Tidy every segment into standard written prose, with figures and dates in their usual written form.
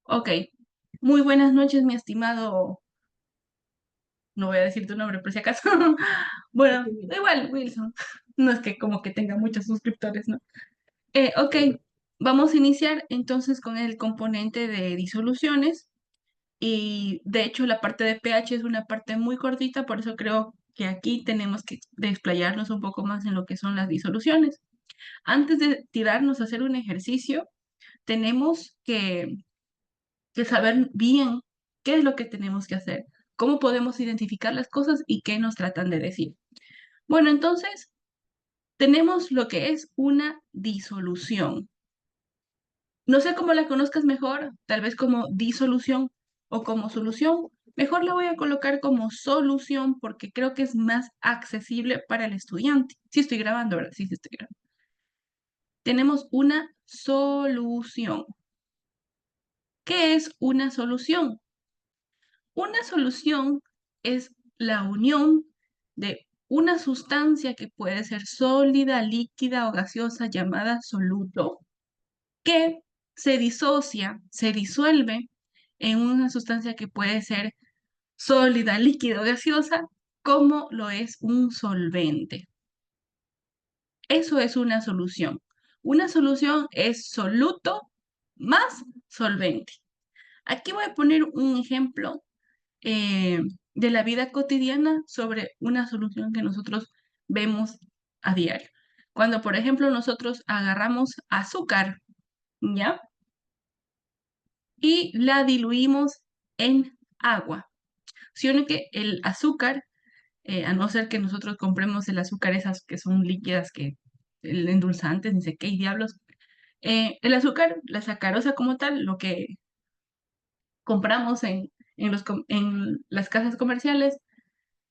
Ok, muy buenas noches, mi estimado, no voy a decir tu nombre por si acaso. Bueno, igual, Wilson. No es que como que tenga muchos suscriptores, ¿no? Ok, vamos a iniciar entonces con el componente de disoluciones. Y de hecho la parte de pH es una parte muy cortita, por eso creo que aquí tenemos que desplayarnos un poco más en lo que son las disoluciones. Antes de tirarnos a hacer un ejercicio, tenemos que saber bien qué es lo que tenemos que hacer, cómo podemos identificar las cosas y qué nos tratan de decir. Bueno, entonces tenemos lo que es una disolución. No sé cómo la conozcas mejor, tal vez como disolución o como solución. Mejor la voy a colocar como solución porque creo que es más accesible para el estudiante. Sí estoy grabando, ¿verdad? Sí, sí estoy grabando. Tenemos una solución. ¿Qué es una solución? Una solución es la unión de una sustancia que puede ser sólida, líquida o gaseosa llamada soluto, que se disocia, se disuelve en una sustancia que puede ser sólida, líquida o gaseosa, como lo es un solvente. Eso es una solución. Una solución es soluto más solvente. Aquí voy a poner un ejemplo eh, de la vida cotidiana sobre una solución que nosotros vemos a diario. Cuando, por ejemplo, nosotros agarramos azúcar, ¿ya? Y la diluimos en agua. Si uno que el azúcar, a no ser que nosotros compremos el azúcar, esas que son líquidas, que el endulzante, ni sé qué, y diablos, el azúcar, la sacarosa como tal, lo que compramos en las casas comerciales,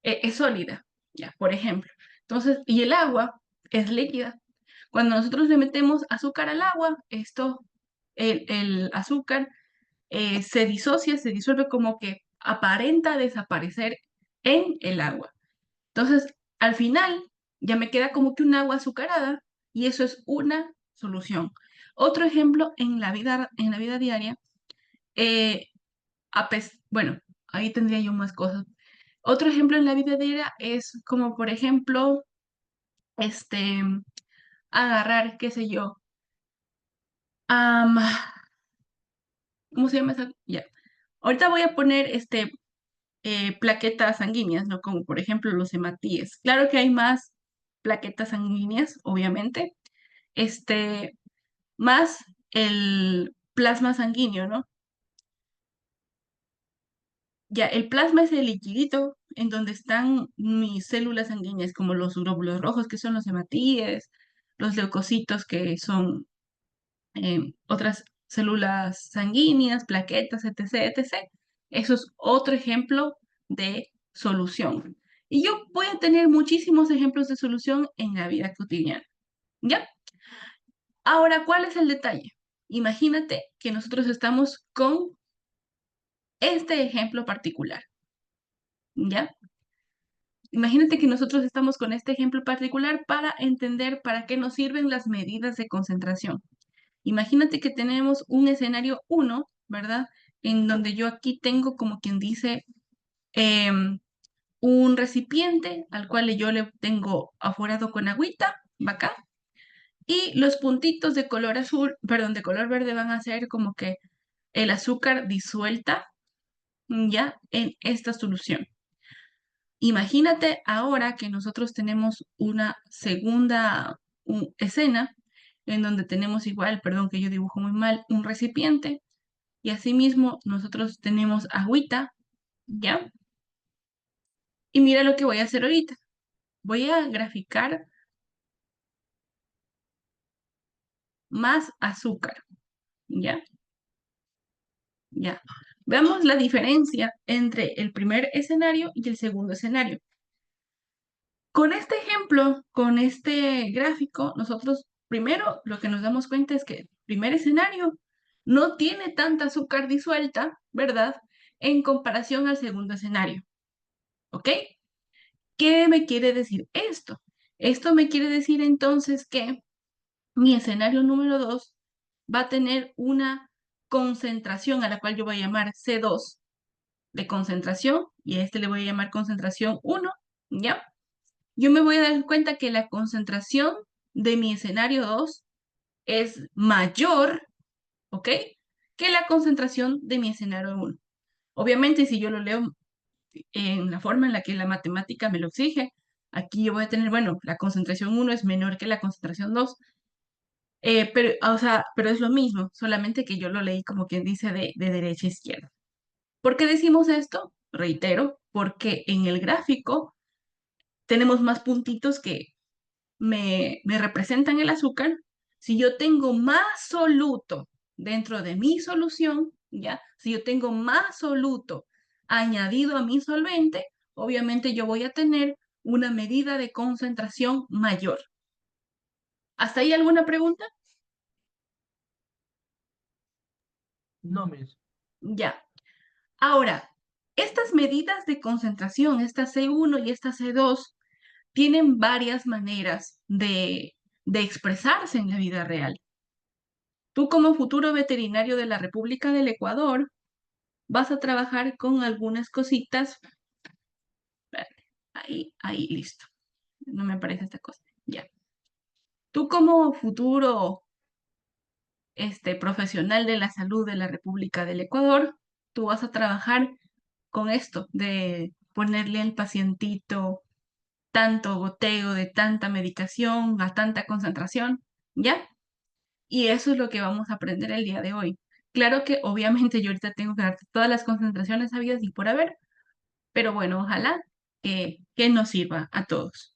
es sólida, ya, por ejemplo. Entonces, y el agua es líquida. Cuando nosotros le metemos azúcar al agua, el azúcar se disocia, se disuelve como que aparenta desaparecer en el agua. Entonces, al final, ya me queda como que un agua azucarada y eso es una solución. Otro ejemplo en la vida diaria, eh, bueno, ahí tendría yo más cosas. Otro ejemplo en la vida diaria es como, por ejemplo, este, agarrar, qué sé yo, am, ¿cómo se llama esa? Ya. Ahorita voy a poner plaquetas sanguíneas, ¿no? Como por ejemplo los hematíes. Claro que hay más plaquetas sanguíneas, obviamente, este, más el plasma sanguíneo, ¿no? Ya, el plasma es el liquidito en donde están mis células sanguíneas, como los glóbulos rojos, que son los hematíes, los leucocitos, que son otras células sanguíneas, plaquetas, etc., etc. Eso es otro ejemplo de solución. Y yo voy a tener muchísimos ejemplos de solución en la vida cotidiana. ¿Ya? Ahora, ¿cuál es el detalle? Imagínate que nosotros estamos con este ejemplo particular. ¿Ya? Imagínate que nosotros estamos con este ejemplo particular para entender para qué nos sirven las medidas de concentración. Imagínate que tenemos un escenario uno, ¿verdad? En donde yo aquí tengo como quien dice em, un recipiente al cual yo le tengo aforado con agüita, acá, y los puntitos de color azul, perdón, de color verde van a ser como que el azúcar disuelta ya en esta solución. Imagínate ahora que nosotros tenemos una segunda escena en donde tenemos igual, perdón que yo dibujo muy mal, un recipiente y asimismo nosotros tenemos agüita, ¿ya? Y mira lo que voy a hacer ahorita. Voy a graficar más azúcar, ¿ya? Ya. Veamos la diferencia entre el primer escenario y el segundo escenario. Con este ejemplo, con este gráfico, nosotros primero lo que nos damos cuenta es que el primer escenario no tiene tanta azúcar disuelta, ¿verdad? En comparación al segundo escenario, ¿ok? ¿Qué me quiere decir esto? Esto me quiere decir entonces que mi escenario número 2 va a tener una concentración, a la cual yo voy a llamar C2 de concentración, y a este le voy a llamar concentración 1, ¿ya? Yo me voy a dar cuenta que la concentración de mi escenario 2 es mayor, ¿ok? Que la concentración de mi escenario 1. Obviamente, si yo lo leo en la forma en la que la matemática me lo exige, aquí yo voy a tener, bueno, la concentración 1 es menor que la concentración 2, pero, o sea, pero es lo mismo, solamente que yo lo leí como quien dice de derecha a izquierda. ¿Por qué decimos esto? Reitero, porque en el gráfico tenemos más puntitos que me representan el azúcar. Si yo tengo más soluto dentro de mi solución, ¿ya? Si yo tengo más soluto añadido a mi solvente, obviamente yo voy a tener una medida de concentración mayor. ¿Hasta ahí alguna pregunta? No, Miss. Ya. Ahora, estas medidas de concentración, esta C1 y esta C2, tienen varias maneras de expresarse en la vida real. Tú como futuro veterinario de la República del Ecuador vas a trabajar con algunas cositas. Espérate, ahí, listo. No me aparece esta cosa. Ya. Tú como futuro profesional de la salud de la República del Ecuador, tú vas a trabajar con esto de ponerle al pacientito tanto goteo de tanta medicación a tanta concentración, ¿ya? Y eso es lo que vamos a aprender el día de hoy. Claro que obviamente yo ahorita tengo que darte todas las concentraciones habidas y por haber, pero bueno, ojalá que nos sirva a todos.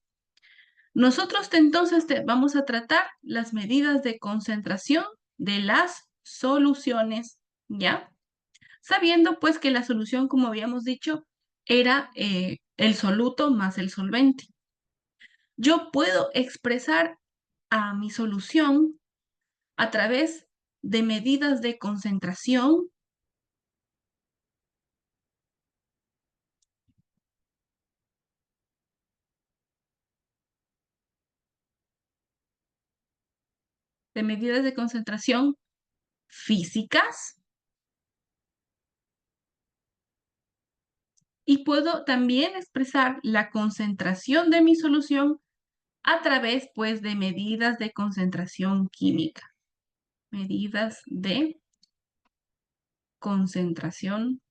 Nosotros entonces vamos a tratar las medidas de concentración de las soluciones, ¿ya? Sabiendo pues que la solución, como habíamos dicho, era el soluto más el solvente. Yo puedo expresar a mi solución a través de medidas de concentración, de medidas de concentración físicas, y puedo también expresar la concentración de mi solución a través, pues, de medidas de concentración química. Medidas de concentración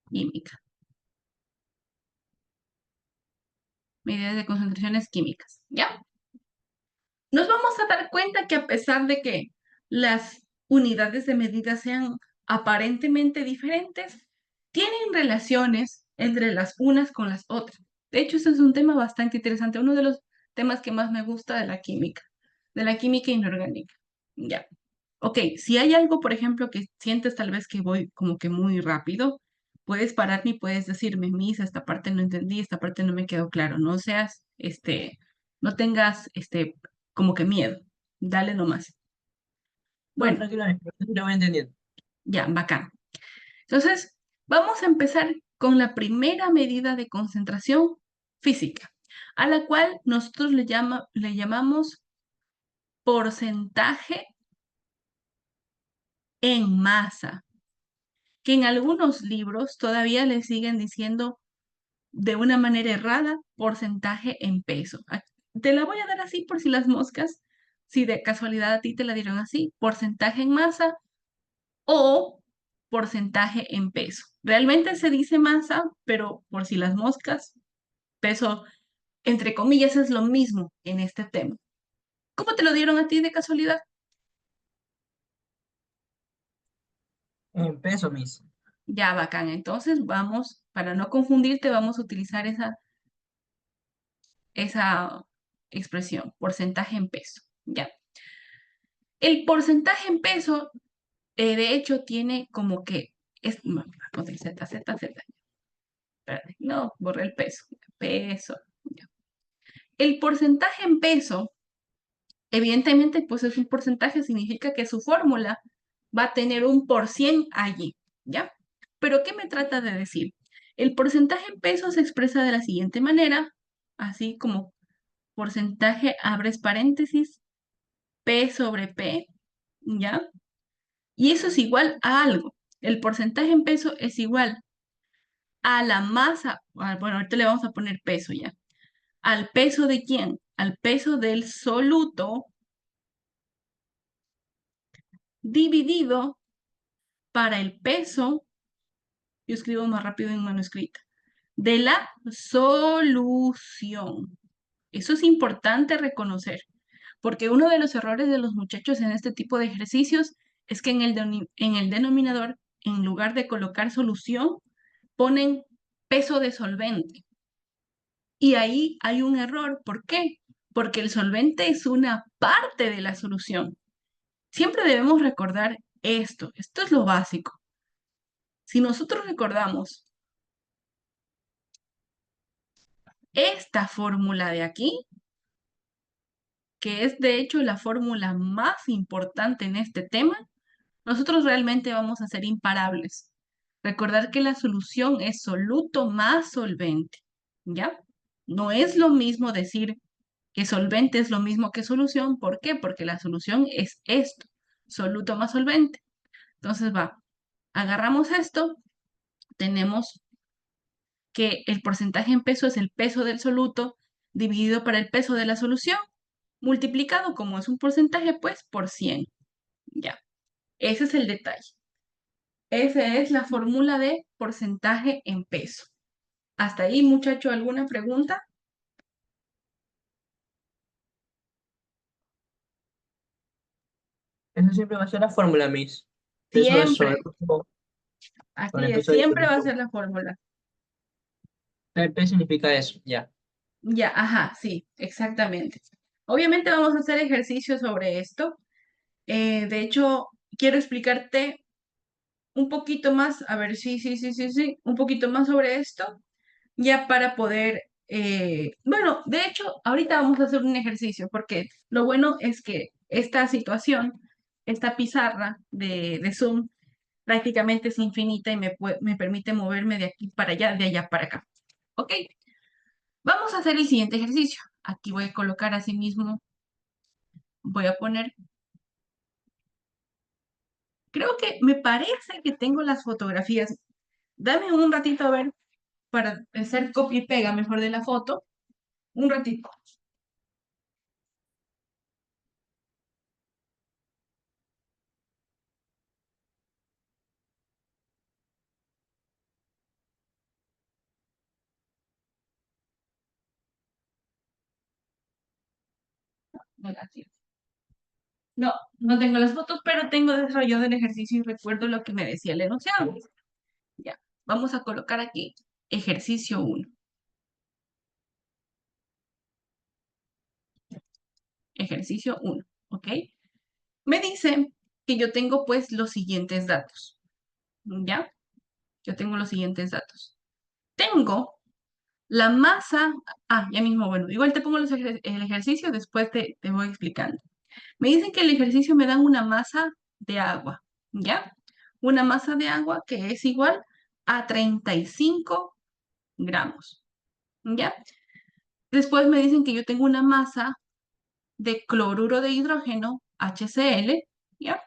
química. Medidas de concentraciones químicas, ¿ya? Nos vamos a dar cuenta que a pesar de que las unidades de medida sean aparentemente diferentes, tienen relaciones entre las unas con las otras. De hecho, este es un tema bastante interesante, uno de los temas que más me gusta de la química inorgánica. Ya. Ok, si hay algo, por ejemplo, que sientes tal vez que voy como que muy rápido, puedes pararme y puedes decirme, Misa, esta parte no entendí, esta parte no me quedó claro. No seas, no tengas, como que miedo. Dale nomás. No, Bueno, tranquila, Miss, yo voy entendiendo. ya, bacán. Entonces, vamos a empezar con la primera medida de concentración física, a la cual nosotros le llamamos porcentaje en masa, que en algunos libros todavía le siguen diciendo de una manera errada porcentaje en peso. Te la voy a dar así por si las moscas, si de casualidad a ti te la dieron así, porcentaje en masa o porcentaje en peso. Realmente se dice masa, pero por si las moscas, peso, entre comillas, es lo mismo en este tema. ¿Cómo te lo dieron a ti de casualidad? En peso, Miss. Ya, bacán. Entonces vamos, para no confundirte, vamos a utilizar esa expresión, porcentaje en peso. Ya. El porcentaje en peso, de hecho, tiene como que, no, con el Z, Z, Z. Espérate, no, borré el peso. Peso. Ya. El porcentaje en peso, evidentemente, pues es un porcentaje, significa que su fórmula va a tener un por cien allí, ¿ya? Pero ¿qué me trata de decir? El porcentaje en peso se expresa de la siguiente manera, así como porcentaje, abres paréntesis, P sobre P, ¿ya? Y eso es igual a algo. El porcentaje en peso es igual a la masa, bueno, ahorita le vamos a poner peso ya. ¿Al peso de quién? Al peso del soluto dividido para el peso, yo escribo más rápido en manuscrita, de la solución. Eso es importante reconocer, porque uno de los errores de los muchachos en este tipo de ejercicios es que en el denominador, en lugar de colocar solución, ponen peso de solvente. Y ahí hay un error. ¿Por qué? Porque el solvente es una parte de la solución. Siempre debemos recordar esto. Esto es lo básico. Si nosotros recordamos esta fórmula de aquí, que es de hecho la fórmula más importante en este tema, nosotros realmente vamos a ser imparables. Recordar que la solución es soluto más solvente, ¿ya? No es lo mismo decir que solvente es lo mismo que solución. ¿Por qué? Porque la solución es esto, soluto más solvente. Entonces agarramos esto, tenemos que el porcentaje en peso es el peso del soluto dividido para el peso de la solución, multiplicado, como es un porcentaje, pues por 100. Ya, ese es el detalle. Esa es la fórmula de porcentaje en peso. Hasta ahí, muchacho, ¿alguna pregunta? Eso siempre va a ser la fórmula, Miss. Eso es Siempre, con así el es, peso del siempre va a soluto. ser la fórmula. El P significa eso, ya. Ya, ajá, sí, exactamente. Obviamente vamos a hacer ejercicios sobre esto. De hecho, quiero explicarte un poquito más, a ver, sí, un poquito más sobre esto, ya para poder, bueno, de hecho, ahorita vamos a hacer un ejercicio, porque lo bueno es que esta situación, esta pizarra de Zoom, prácticamente es infinita y me permite moverme de aquí para allá, de allá para acá. ¿Ok? Vamos a hacer el siguiente ejercicio. Aquí voy a colocar así mismo, voy a poner, creo que me parece que tengo las fotografías. Dame un ratito a ver para hacer copia y pega mejor de la foto. Un ratito. Negativo. No, no tengo las fotos, pero tengo desarrollado el ejercicio y recuerdo lo que me decía el enunciado. Ya, vamos a colocar aquí ejercicio 1. Ejercicio 1, ¿ok? Me dice que yo tengo pues los siguientes datos, ¿ya? Yo tengo los siguientes datos. Tengo la masa, ya mismo, bueno, igual te pongo el ejercicio, después te voy explicando. Me dicen que el ejercicio me dan una masa de agua, ¿ya? Una masa de agua que es igual a 35 gramos, ¿ya? Después me dicen que yo tengo una masa de cloruro de hidrógeno, HCl, ¿ya?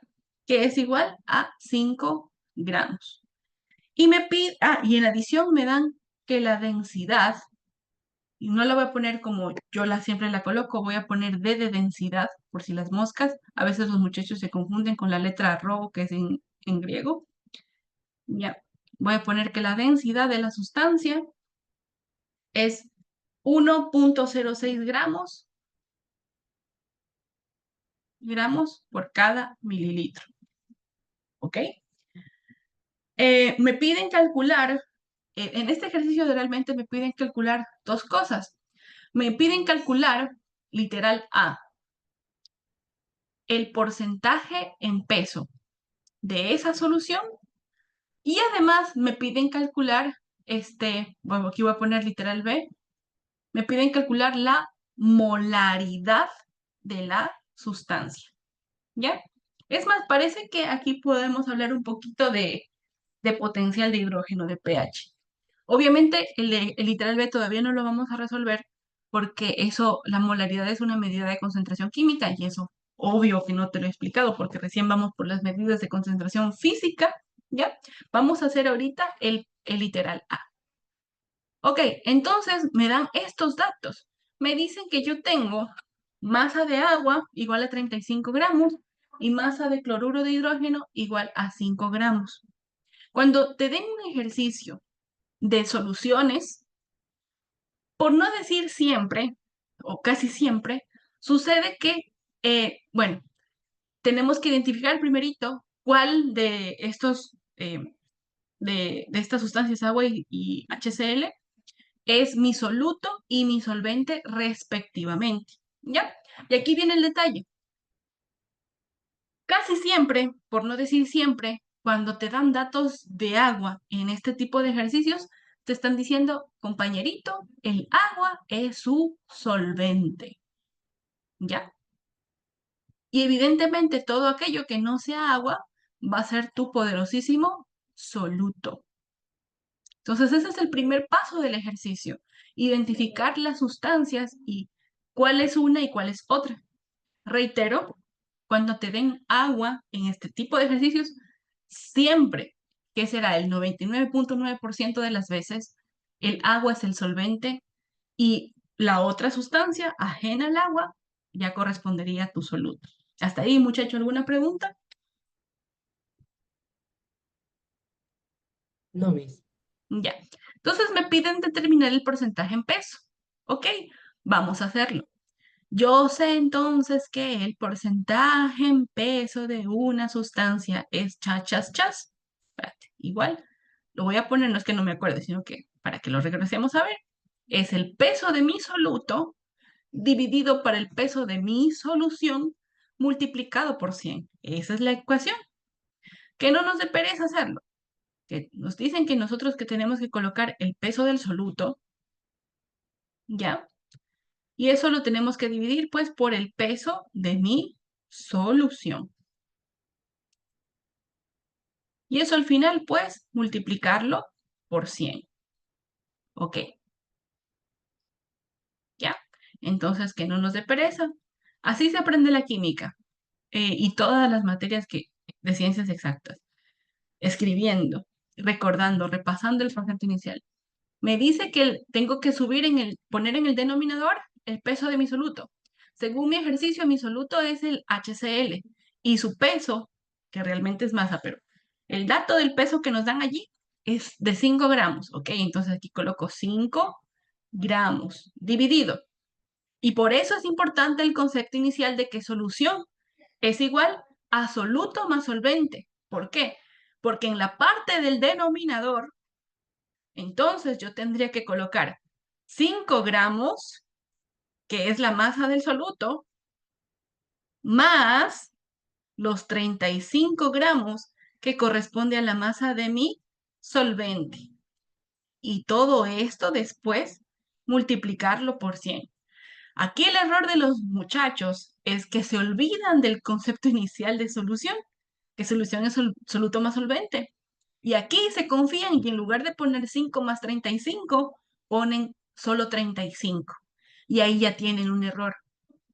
Que es igual a 5 gramos. Y me pide, y en adición me dan que la densidad, y no la voy a poner como yo siempre la coloco, voy a poner D de densidad, por si las moscas. A veces los muchachos se confunden con la letra rho, que es en griego. Ya, voy a poner que la densidad de la sustancia es 1,06 gramos por cada mililitro. ¿Ok? Me piden calcular, en este ejercicio realmente me piden calcular dos cosas. Me piden calcular, literal A, el porcentaje en peso de esa solución y además me piden calcular, bueno, aquí voy a poner literal B, me piden calcular la molaridad de la sustancia, ¿ya? Es más, parece que aquí podemos hablar un poquito de potencial de hidrógeno, de pH. Obviamente el literal B todavía no lo vamos a resolver porque eso, la molaridad es una medida de concentración química y eso, obvio que no te lo he explicado, porque recién vamos por las medidas de concentración física, ¿ya? Vamos a hacer ahorita el literal A. Ok, entonces me dan estos datos. Me dicen que yo tengo masa de agua igual a 35 gramos y masa de cloruro de hidrógeno igual a 5 gramos. Cuando te den un ejercicio de soluciones, por no decir siempre, o casi siempre, sucede que, bueno, tenemos que identificar primerito cuál de estos, de estas sustancias, agua y HCl, es mi soluto y mi solvente respectivamente. ¿Ya? Y aquí viene el detalle. Casi siempre, por no decir siempre, cuando te dan datos de agua en este tipo de ejercicios, te están diciendo, compañerito, el agua es su solvente. ¿Ya? Y evidentemente todo aquello que no sea agua va a ser tu poderosísimo soluto. Entonces, ese es el primer paso del ejercicio, identificar las sustancias y cuál es una y cuál es otra. Reitero, cuando te den agua en este tipo de ejercicios, siempre, que será el 99.9% de las veces, el agua es el solvente y la otra sustancia ajena al agua ya correspondería a tu soluto. Hasta ahí, muchacho, ¿alguna pregunta? No, Miss. Ya. Entonces me piden determinar el porcentaje en peso. Ok, vamos a hacerlo. Yo sé entonces que el porcentaje en peso de una sustancia es chas, chas. Espérate, igual, lo voy a poner, no es que no me acuerde, sino que para que lo regresemos a ver, es el peso de mi soluto dividido por el peso de mi solución multiplicado por 100. Esa es la ecuación. Que no nos dé pereza hacerlo. Que nos dicen que nosotros que tenemos que colocar el peso del soluto, ¿ya? Y eso lo tenemos que dividir pues por el peso de mi solución. Y eso al final pues multiplicarlo por 100. Ok, ya. Entonces que no nos dé pereza. Así se aprende la química y todas las materias de ciencias exactas. Escribiendo, recordando, repasando el concepto inicial. Me dice que tengo que poner en el denominador el peso de mi soluto. Según mi ejercicio, mi soluto es el HCl y su peso, que realmente es masa, pero el dato del peso que nos dan allí es de 5 gramos, ¿ok? Entonces aquí coloco 5 gramos dividido. Y por eso es importante el concepto inicial de que solución es igual a soluto más solvente. ¿Por qué? Porque en la parte del denominador entonces yo tendría que colocar 5 gramos, que es la masa del soluto, más los 35 gramos, que corresponde a la masa de mi solvente. Y todo esto después multiplicarlo por 100. Aquí el error de los muchachos es que se olvidan del concepto inicial de solución, que solución es soluto más solvente. Y aquí se confían y en lugar de poner 5 más 35, ponen solo 35. Y ahí ya tienen un error,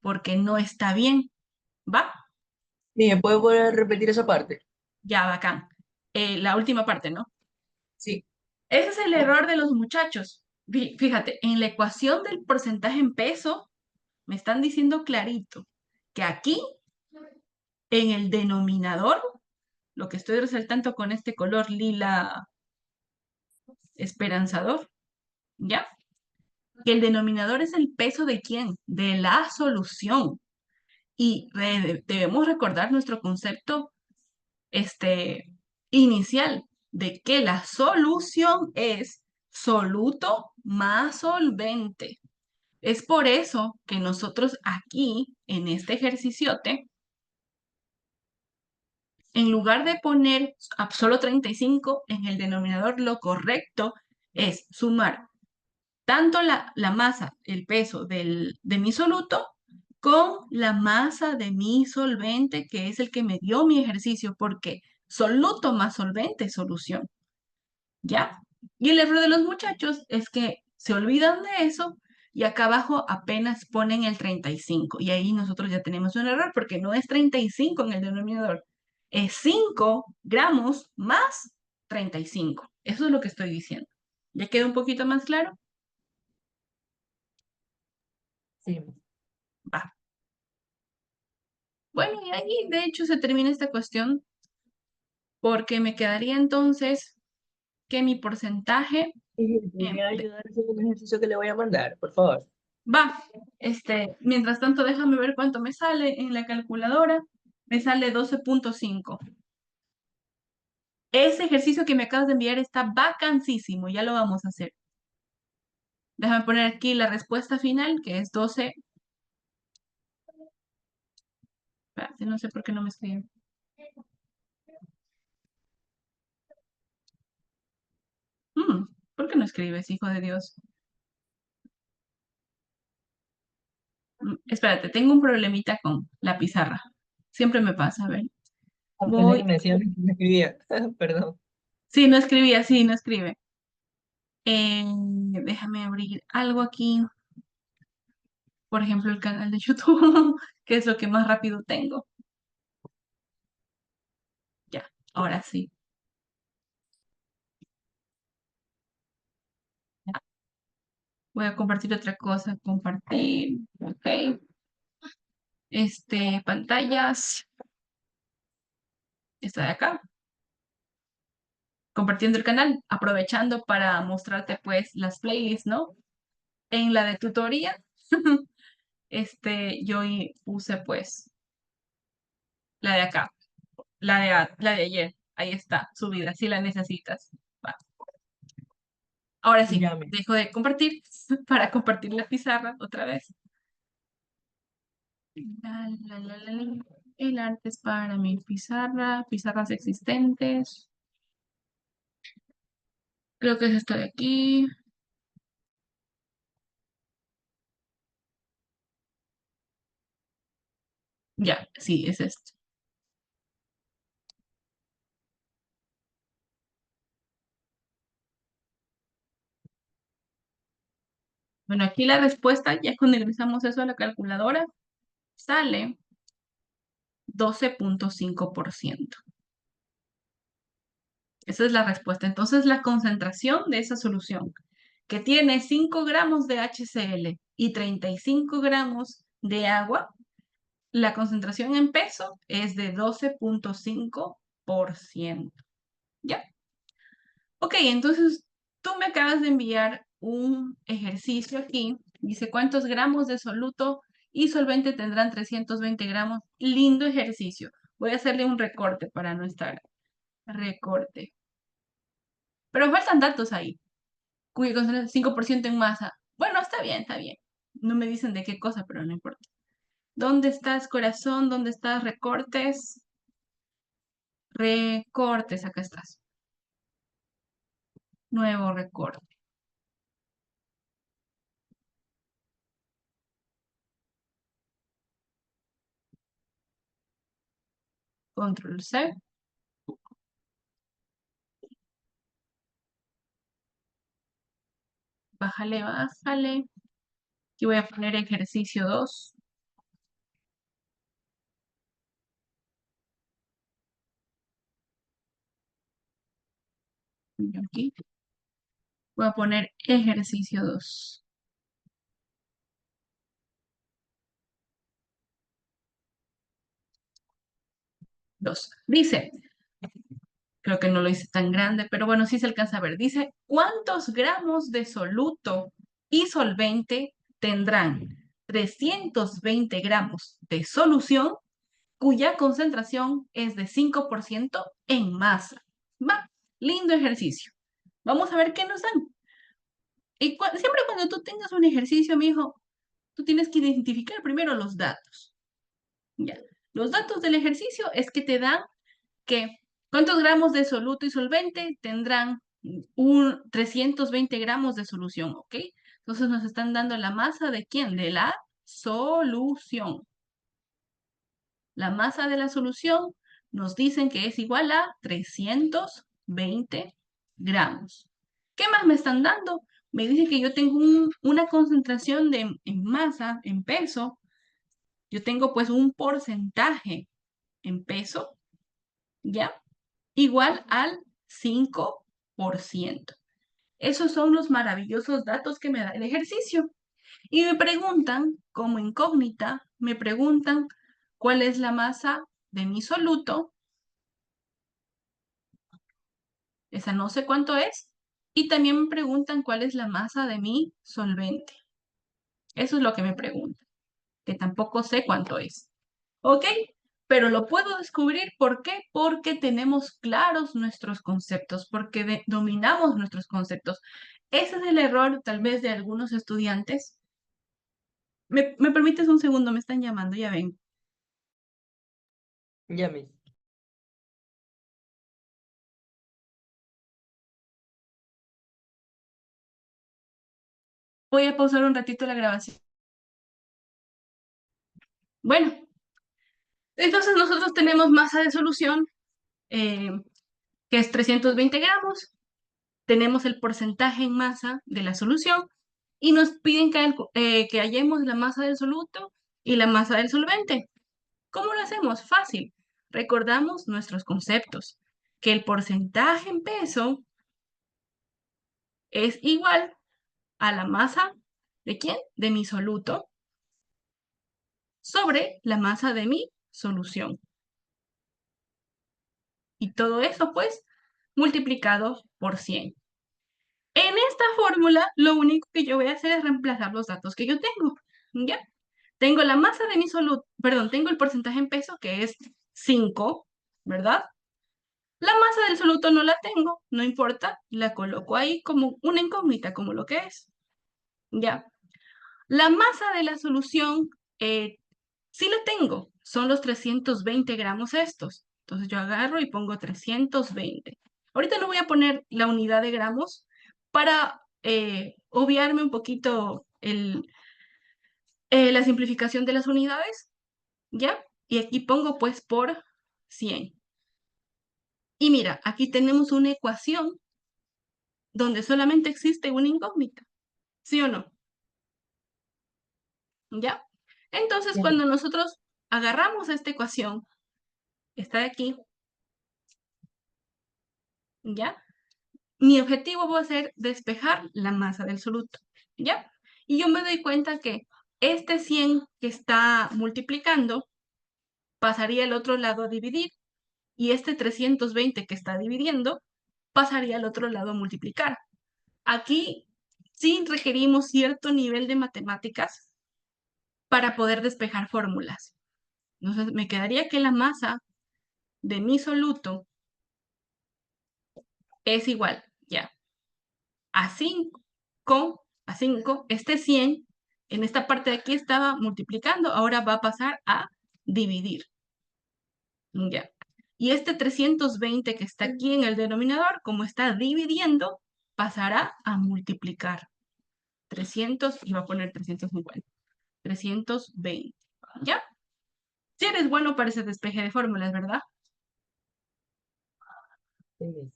porque no está bien. ¿Va? ¿Y me puede volver a repetir esa parte? Ya, bacán. La última parte, ¿no? Sí. Ese es el error de los muchachos. Fíjate, en la ecuación del porcentaje en peso, me están diciendo clarito que aquí, en el denominador, lo que estoy resaltando con este color lila esperanzador, ¿ya? Que el denominador es el peso de quién, de la solución. Y debemos recordar nuestro concepto inicial de que la solución es soluto más solvente. Es por eso que nosotros aquí, en este ejerciciote, en lugar de poner solo 35 en el denominador, lo correcto es sumar tanto la masa, el peso de mi soluto, con la masa de mi solvente, que es el que me dio mi ejercicio, porque soluto más solvente es solución, ¿ya? Y el error de los muchachos es que se olvidan de eso y acá abajo apenas ponen el 35. Y ahí nosotros ya tenemos un error porque no es 35 en el denominador. Es 5 gramos más 35. Eso es lo que estoy diciendo. ¿Ya queda un poquito más claro? Sí. Va. Bueno, y ahí de hecho se termina esta cuestión porque me quedaría entonces que mi porcentaje ¿Me podría ayudar a hacer un ejercicio que le voy a mandar, por favor? va. Mientras tanto, déjame ver cuánto me sale en la calculadora. Me sale 12.5. Ese ejercicio que me acabas de enviar está vacancísimo, ya lo vamos a hacer. Déjame poner aquí la respuesta final, que es 12. Espérate, no sé por qué no me escribe. ¿Por qué no escribes, hijo de Dios? Espérate, tengo un problemita con la pizarra. Siempre me pasa, a ver. Ah, pensé que Voy. me decía que me escribía. Perdón. Sí, no escribí así, no escribe. Déjame abrir algo aquí. Por ejemplo, el canal de YouTube, que es lo que más rápido tengo. Ya, ahora sí. Voy a compartir otra cosa. Compartir. Ok. Pantallas. Esta de acá. Compartiendo el canal, aprovechando para mostrarte pues las playlists, ¿no? En la de tutoría, yo puse pues la de acá, la de ayer. Ahí está, subida, si la necesitas. Va. Ahora sí, Ya me. dejo de compartir para compartir la pizarra otra vez. La. El arte es para mi pizarra, pizarras existentes. Creo que es esto de aquí. Ya, sí, es esto. Bueno, aquí la respuesta, ya cuando ingresamos eso a la calculadora, sale 12.5%. Esa es la respuesta. Entonces, la concentración de esa solución, que tiene 5 gramos de HCl y 35 gramos de agua, la concentración en peso es de 12.5%. ¿Ya? Ok, entonces tú me acabas de enviar un ejercicio aquí. Dice, ¿cuántos gramos de soluto y solvente tendrán 320 gramos? Lindo ejercicio. Voy a hacerle un recorte para no estar recorte. Pero faltan datos ahí. Cuya concentración 5% en masa. Bueno, está bien, está bien. No me dicen de qué cosa, pero no importa. ¿Dónde estás, corazón? ¿Dónde estás, recortes? Recortes, acá estás. Nuevo recorte. Control C. Bájale, bájale. Aquí voy a poner ejercicio 2. Y aquí voy a poner ejercicio 2. 2. Dice, creo que no lo hice tan grande, pero bueno, sí se alcanza a ver. Dice, ¿cuántos gramos de soluto y solvente tendrán 320 gramos de solución cuya concentración es de 5% en masa? Va, lindo ejercicio. Vamos a ver qué nos dan. Y siempre cuando tú tengas un ejercicio, mi hijo, tú tienes que identificar primero los datos. Ya. Los datos del ejercicio es que te dan que cuántos gramos de soluto y solvente tendrán 320 gramos de solución, ¿ok? Entonces nos están dando la masa de quién? De la solución. La masa de la solución nos dicen que es igual a 320 gramos. ¿Qué más me están dando? Me dice que yo tengo una concentración en masa, en peso. Yo tengo pues un porcentaje en peso, ¿ya? Igual al 5%. Esos son los maravillosos datos que me da el ejercicio. Y me preguntan, como incógnita, me preguntan cuál es la masa de mi soluto. Esa no sé cuánto es. Y también me preguntan cuál es la masa de mi solvente. Eso es lo que me preguntan, que tampoco sé cuánto es. ¿Ok? Pero lo puedo descubrir, ¿por qué? Porque tenemos claros nuestros conceptos, porque dominamos nuestros conceptos. Ese es el error tal vez de algunos estudiantes. ¿Me permites un segundo? Me están llamando, ya ven. Ya, Miss. Voy a pausar un ratito la grabación. Bueno, entonces nosotros tenemos masa de solución, eh, que es 320 gramos. Tenemos el porcentaje en masa de la solución y nos piden que hallemos la masa del soluto y la masa del solvente. ¿Cómo lo hacemos? Fácil. Recordamos nuestros conceptos, que el porcentaje en peso es igual a la masa ¿de quién? De mi soluto sobre la masa de mi solución. Y todo eso, pues, multiplicado por 100. En esta fórmula, lo único que yo voy a hacer es reemplazar los datos que yo tengo. ¿Ya? Tengo la masa de mi soluto, perdón, tengo el porcentaje en peso, que es 5, ¿verdad? La masa del soluto no la tengo, no importa, la coloco ahí como una incógnita, como lo que es. ¿Ya? La masa de la solución, sí la tengo, son los 320 gramos estos. Entonces yo agarro y pongo 320. Ahorita no voy a poner la unidad de gramos para obviarme un poquito la simplificación de las unidades, ¿ya? Y aquí pongo pues por 100. Y mira, aquí tenemos una ecuación donde solamente existe una incógnita, ¿sí o no? ¿Ya? Entonces, Sí. cuando nosotros agarramos esta ecuación, está de aquí, ¿ya? Mi objetivo va a ser despejar la masa del soluto, ¿ya? Y yo me doy cuenta que este 100 que está multiplicando pasaría al otro lado a dividir, y este 320 que está dividiendo pasaría al otro lado a multiplicar. Aquí sí requerimos cierto nivel de matemáticas para poder despejar fórmulas. Entonces me quedaría que la masa de mi soluto es igual, ya, a 5, este 100 en esta parte de aquí estaba multiplicando, ahora va a pasar a dividir, ya. Y este 320 que está aquí en el denominador, como está dividiendo, pasará a multiplicar. 300, y va a poner 350. 320, ¿ya? Si eres bueno para ese despeje de fórmulas, ¿verdad? Sí, Miss.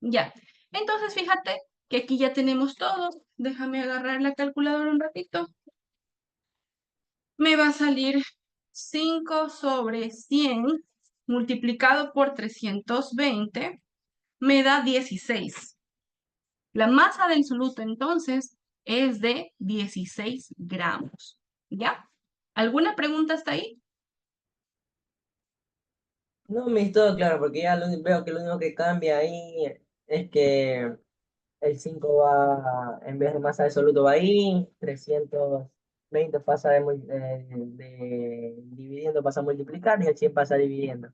Ya. Entonces, fíjate que aquí ya tenemos todo. Déjame agarrar la calculadora un ratito. Me va a salir 5 sobre 100 multiplicado por 320, me da 16. La masa del soluto, entonces, es de 16 gramos. ¿Ya? ¿Alguna pregunta hasta ahí? No, Miss, todo claro, porque ya veo que lo único que cambia ahí es que el 5 va, en vez de masa de soluto va ahí, 320 pasa de dividiendo pasa a multiplicar y el 100 pasa dividiendo.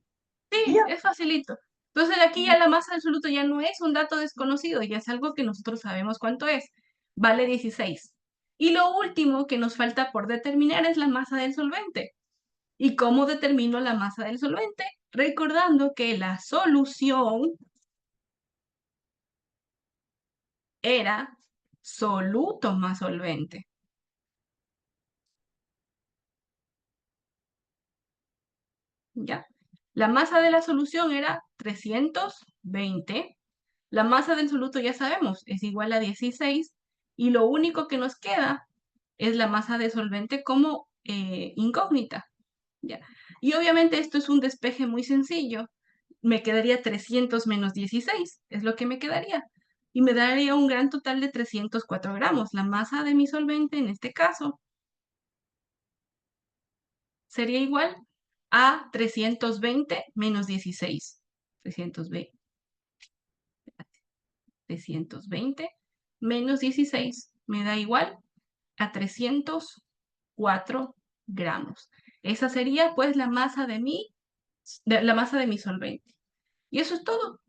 Y Sí, ya. es facilito. Entonces aquí ya la masa del soluto ya no es un dato desconocido, ya es algo que nosotros sabemos cuánto es. Vale 16. Y lo último que nos falta por determinar es la masa del solvente. ¿Y cómo determino la masa del solvente? Recordando que la solución era soluto más solvente. ¿Ya? La masa de la solución era 320. La masa del soluto ya sabemos, es igual a 16. Y lo único que nos queda es la masa de solvente como incógnita. ¿Ya? Y obviamente esto es un despeje muy sencillo. Me quedaría 300 menos 16, es lo que me quedaría. Y me daría un gran total de 304 gramos. La masa de mi solvente, en este caso, sería igual a 320 menos 16. 320, 320 menos 16 me da igual a 304 gramos. Esa sería pues la masa de mi solvente. Y eso es todo.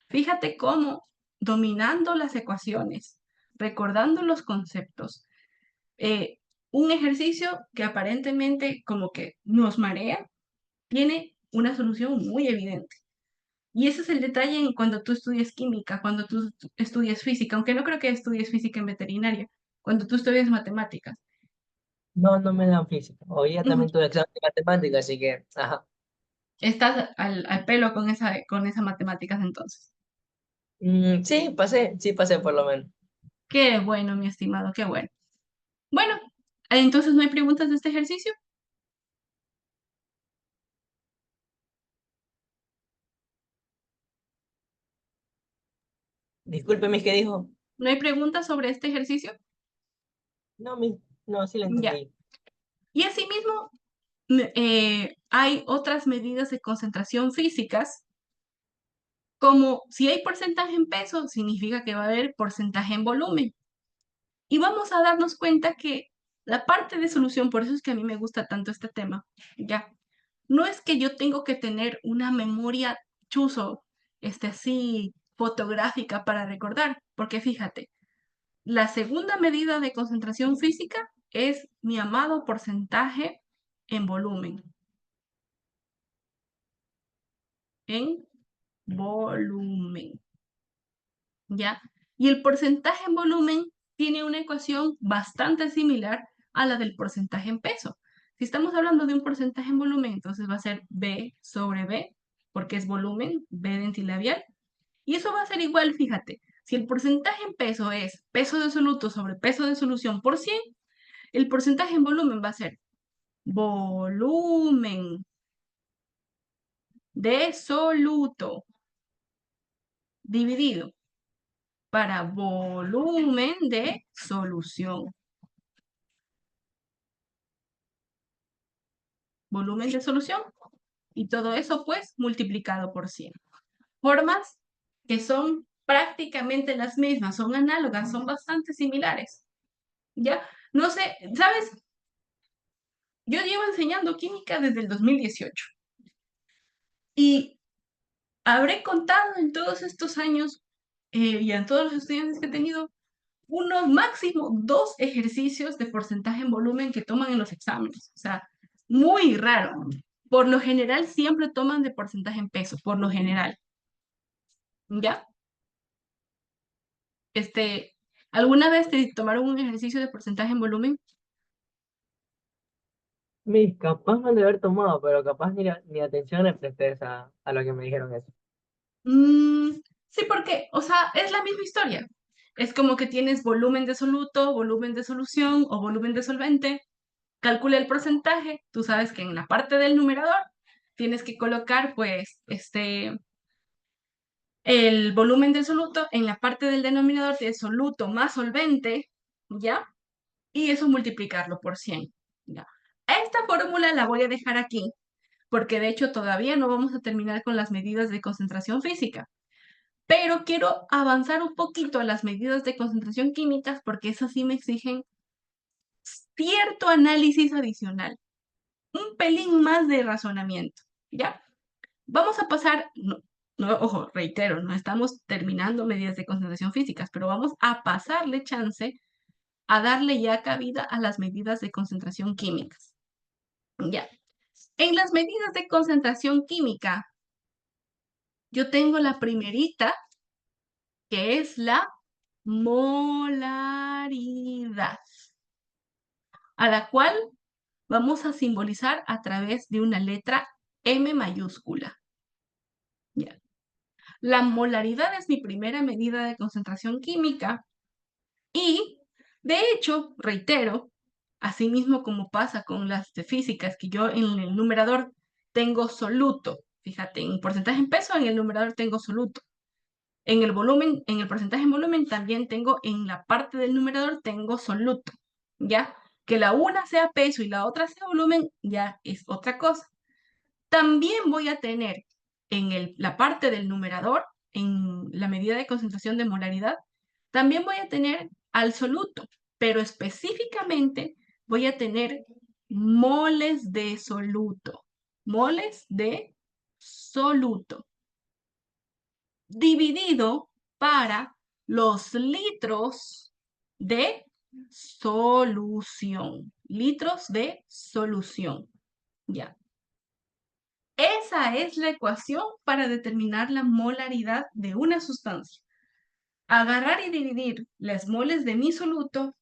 Fíjate cómo dominando las ecuaciones, recordando los conceptos, eh, un ejercicio que aparentemente como que nos marea, tiene una solución muy evidente. Y ese es el detalle en cuando tú estudias química, cuando tú estudias física, aunque no creo que estudies física en veterinaria, cuando tú estudias matemáticas. No, no me dan física. Hoy ya Ujú. también tuve examen de matemáticas, así que, ajá. Estás al pelo con esas matemáticas entonces. Sí pasé por lo menos. Qué bueno, mi estimado, qué bueno. Bueno, entonces no hay preguntas de este ejercicio. Disculpe, mis, ¿qué dijo? ¿No hay preguntas sobre este ejercicio? No, no, sí lo Ya. entendí. Y asimismo, hay otras medidas de concentración físicas, como si hay porcentaje en peso, significa que va a haber porcentaje en volumen. Y vamos a darnos cuenta que la parte de solución, por eso es que a mí me gusta tanto este tema, ya, no es que yo tengo que tener una memoria chuzo, así, fotográfica para recordar, porque fíjate, la segunda medida de concentración física es mi amado porcentaje en volumen. En volumen, ¿ya? Y el porcentaje en volumen tiene una ecuación bastante similar a la del porcentaje en peso. Si estamos hablando de un porcentaje en volumen, entonces va a ser B sobre B, porque es volumen, B dentilabial. Y eso va a ser igual, fíjate, si el porcentaje en peso es peso de soluto sobre peso de solución por 100, el porcentaje en volumen va a ser volumen de soluto dividido para volumen de solución. Volumen de solución. Y todo eso, pues, multiplicado por 100. Formas que son prácticamente las mismas, son análogas, son bastante similares. ¿Ya? No sé, ¿sabes? Yo llevo enseñando química desde el 2018 y habré contado en todos estos años y en todos los estudiantes que he tenido unos máximo 2 ejercicios de porcentaje en volumen que toman en los exámenes. O sea, muy raro. Por lo general siempre toman de porcentaje en peso, por lo general. ¿Ya? Este, ¿alguna vez te tomaron un ejercicio de porcentaje en volumen? Mis, capaz me han de haber tomado, pero capaz ni atención le presté a lo que me dijeron eso. Mm, sí, porque, o sea, es la misma historia. Es como que tienes volumen de soluto, volumen de solución o volumen de solvente. Calcula el porcentaje. Tú sabes que en la parte del numerador tienes que colocar, pues, el volumen del soluto en la parte del denominador de soluto más solvente, ¿ya? Y eso multiplicarlo por 100, ¿ya? Esta fórmula la voy a dejar aquí, porque de hecho todavía no vamos a terminar con las medidas de concentración física, pero quiero avanzar un poquito a las medidas de concentración químicas, porque esas sí me exigen cierto análisis adicional, un pelín más de razonamiento, ¿ya? Vamos a pasar, no, no, ojo, reitero, no estamos terminando medidas de concentración físicas, pero vamos a pasarle chance a darle ya cabida a las medidas de concentración químicas. Ya. En las medidas de concentración química, yo tengo la primerita, que es la molaridad, a la cual vamos a simbolizar a través de una letra M mayúscula. Ya. La molaridad es mi primera medida de concentración química y De hecho, reitero, así mismo como pasa con las de físicas, que yo en el numerador tengo soluto. Fíjate, en porcentaje en peso, en el numerador tengo soluto. En el volumen, en el porcentaje en volumen, también tengo en la parte del numerador, tengo soluto. ¿Ya? Que la una sea peso y la otra sea volumen, ya es otra cosa. También voy a tener en la parte del numerador, en la medida de concentración de molaridad, también voy a tener al soluto, pero específicamente voy a tener moles de soluto. Moles de soluto. Dividido para los litros de solución. Litros de solución. Ya. Esa es la ecuación para determinar la molaridad de una sustancia. Agarrar y dividir las moles de mi soluto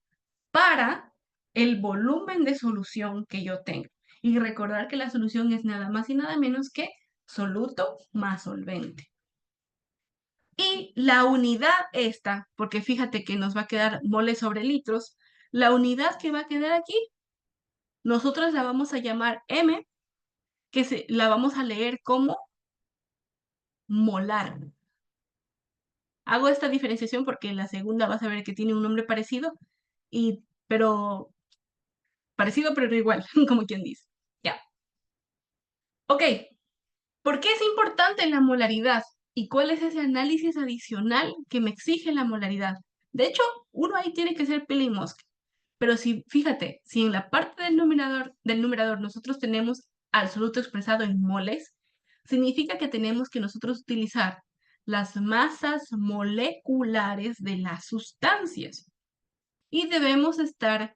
para el volumen de solución que yo tengo. Y recordar que la solución es nada más y nada menos que soluto más solvente. Y la unidad esta, porque fíjate que nos va a quedar moles sobre litros, la unidad que va a quedar aquí, nosotros la vamos a llamar M, la vamos a leer como molar. Hago esta diferenciación porque en la segunda vas a ver que tiene un nombre parecido, pero parecido pero no igual, como quien dice. Ya. Ok, ¿por qué es importante la molaridad? ¿Y cuál es ese análisis adicional que me exige la molaridad? De hecho, uno ahí tiene que ser pila y mosca. Pero si, fíjate, si en la parte del numerador nosotros tenemos absoluto expresado en moles, significa que tenemos que nosotros utilizar las masas moleculares de las sustancias. Y debemos estar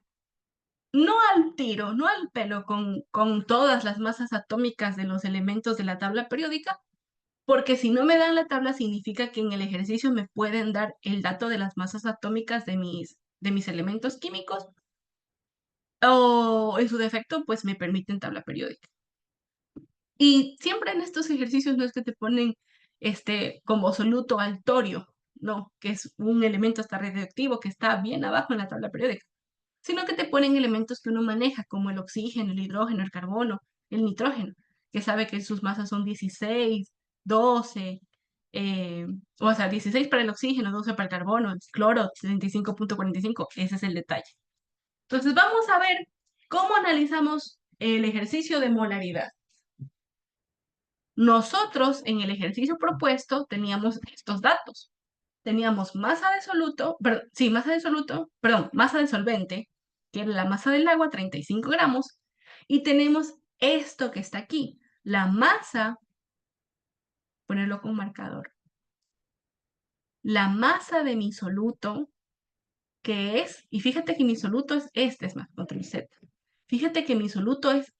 no al tiro, no al pelo con todas las masas atómicas de los elementos de la tabla periódica, porque si no me dan la tabla significa que en el ejercicio me pueden dar el dato de las masas atómicas de mis elementos químicos o en su defecto, pues me permiten tabla periódica. Y siempre en estos ejercicios no es que te ponen como soluto al torio, no, que es un elemento hasta radioactivo que está bien abajo en la tabla periódica, sino que te ponen elementos que uno maneja, como el oxígeno, el hidrógeno, el carbono, el nitrógeno, que sabe que sus masas son 16, 12, eh, o sea, 16 para el oxígeno, 12 para el carbono, el cloro, 35,45, ese es el detalle. Entonces vamos a ver cómo analizamos el ejercicio de molaridad. Nosotros en el ejercicio propuesto teníamos estos datos. Teníamos masa de soluto, masa de solvente, que era la masa del agua, 35 gramos, y tenemos esto que está aquí, la masa, ponerlo con marcador, la masa de mi soluto, que es, y fíjate que mi soluto es más, control Z. Fíjate que mi soluto es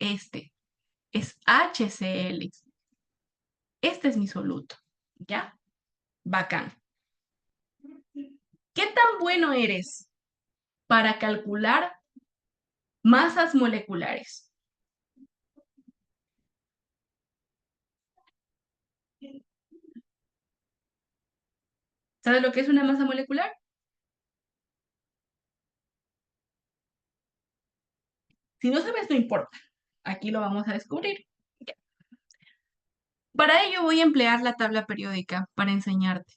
es HCl. Este es mi soluto, ¿ya? Bacán. ¿Qué tan bueno eres para calcular masas moleculares? ¿Sabes lo que es una masa molecular? Si no sabes, no importa. Aquí lo vamos a descubrir. Ya. Para ello voy a emplear la tabla periódica para enseñarte.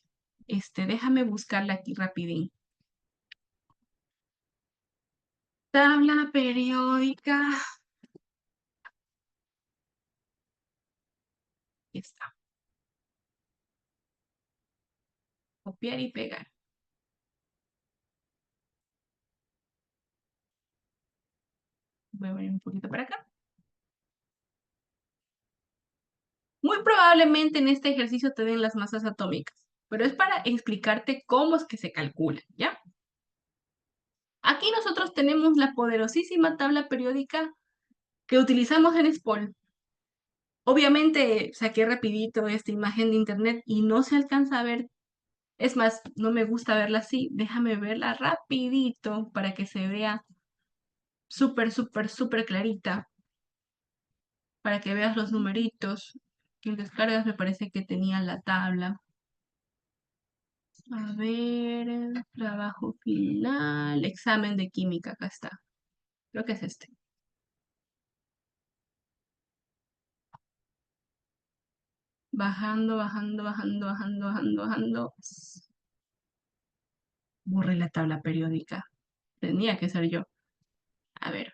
Déjame buscarla aquí rapidín. Tabla periódica. Aquí está. Copiar y pegar. Voy a venir un poquito para acá. Muy probablemente en este ejercicio te den las masas atómicas, pero es para explicarte cómo es que se calcula, ¿ya? Aquí nosotros tenemos la poderosísima tabla periódica que utilizamos en SPOL. Obviamente saqué rapidito esta imagen de internet y no se alcanza a ver. Es más, no me gusta verla así. Déjame verla rapidito para que se vea súper, súper, súper clarita. Para que veas los numeritos. Que en descargas me parece que tenía la tabla. A ver, trabajo final, examen de química, acá está. Creo que es este. Bajando, bajando, bajando, bajando, bajando, bajando. Borré la tabla periódica. Tenía que ser yo. A ver,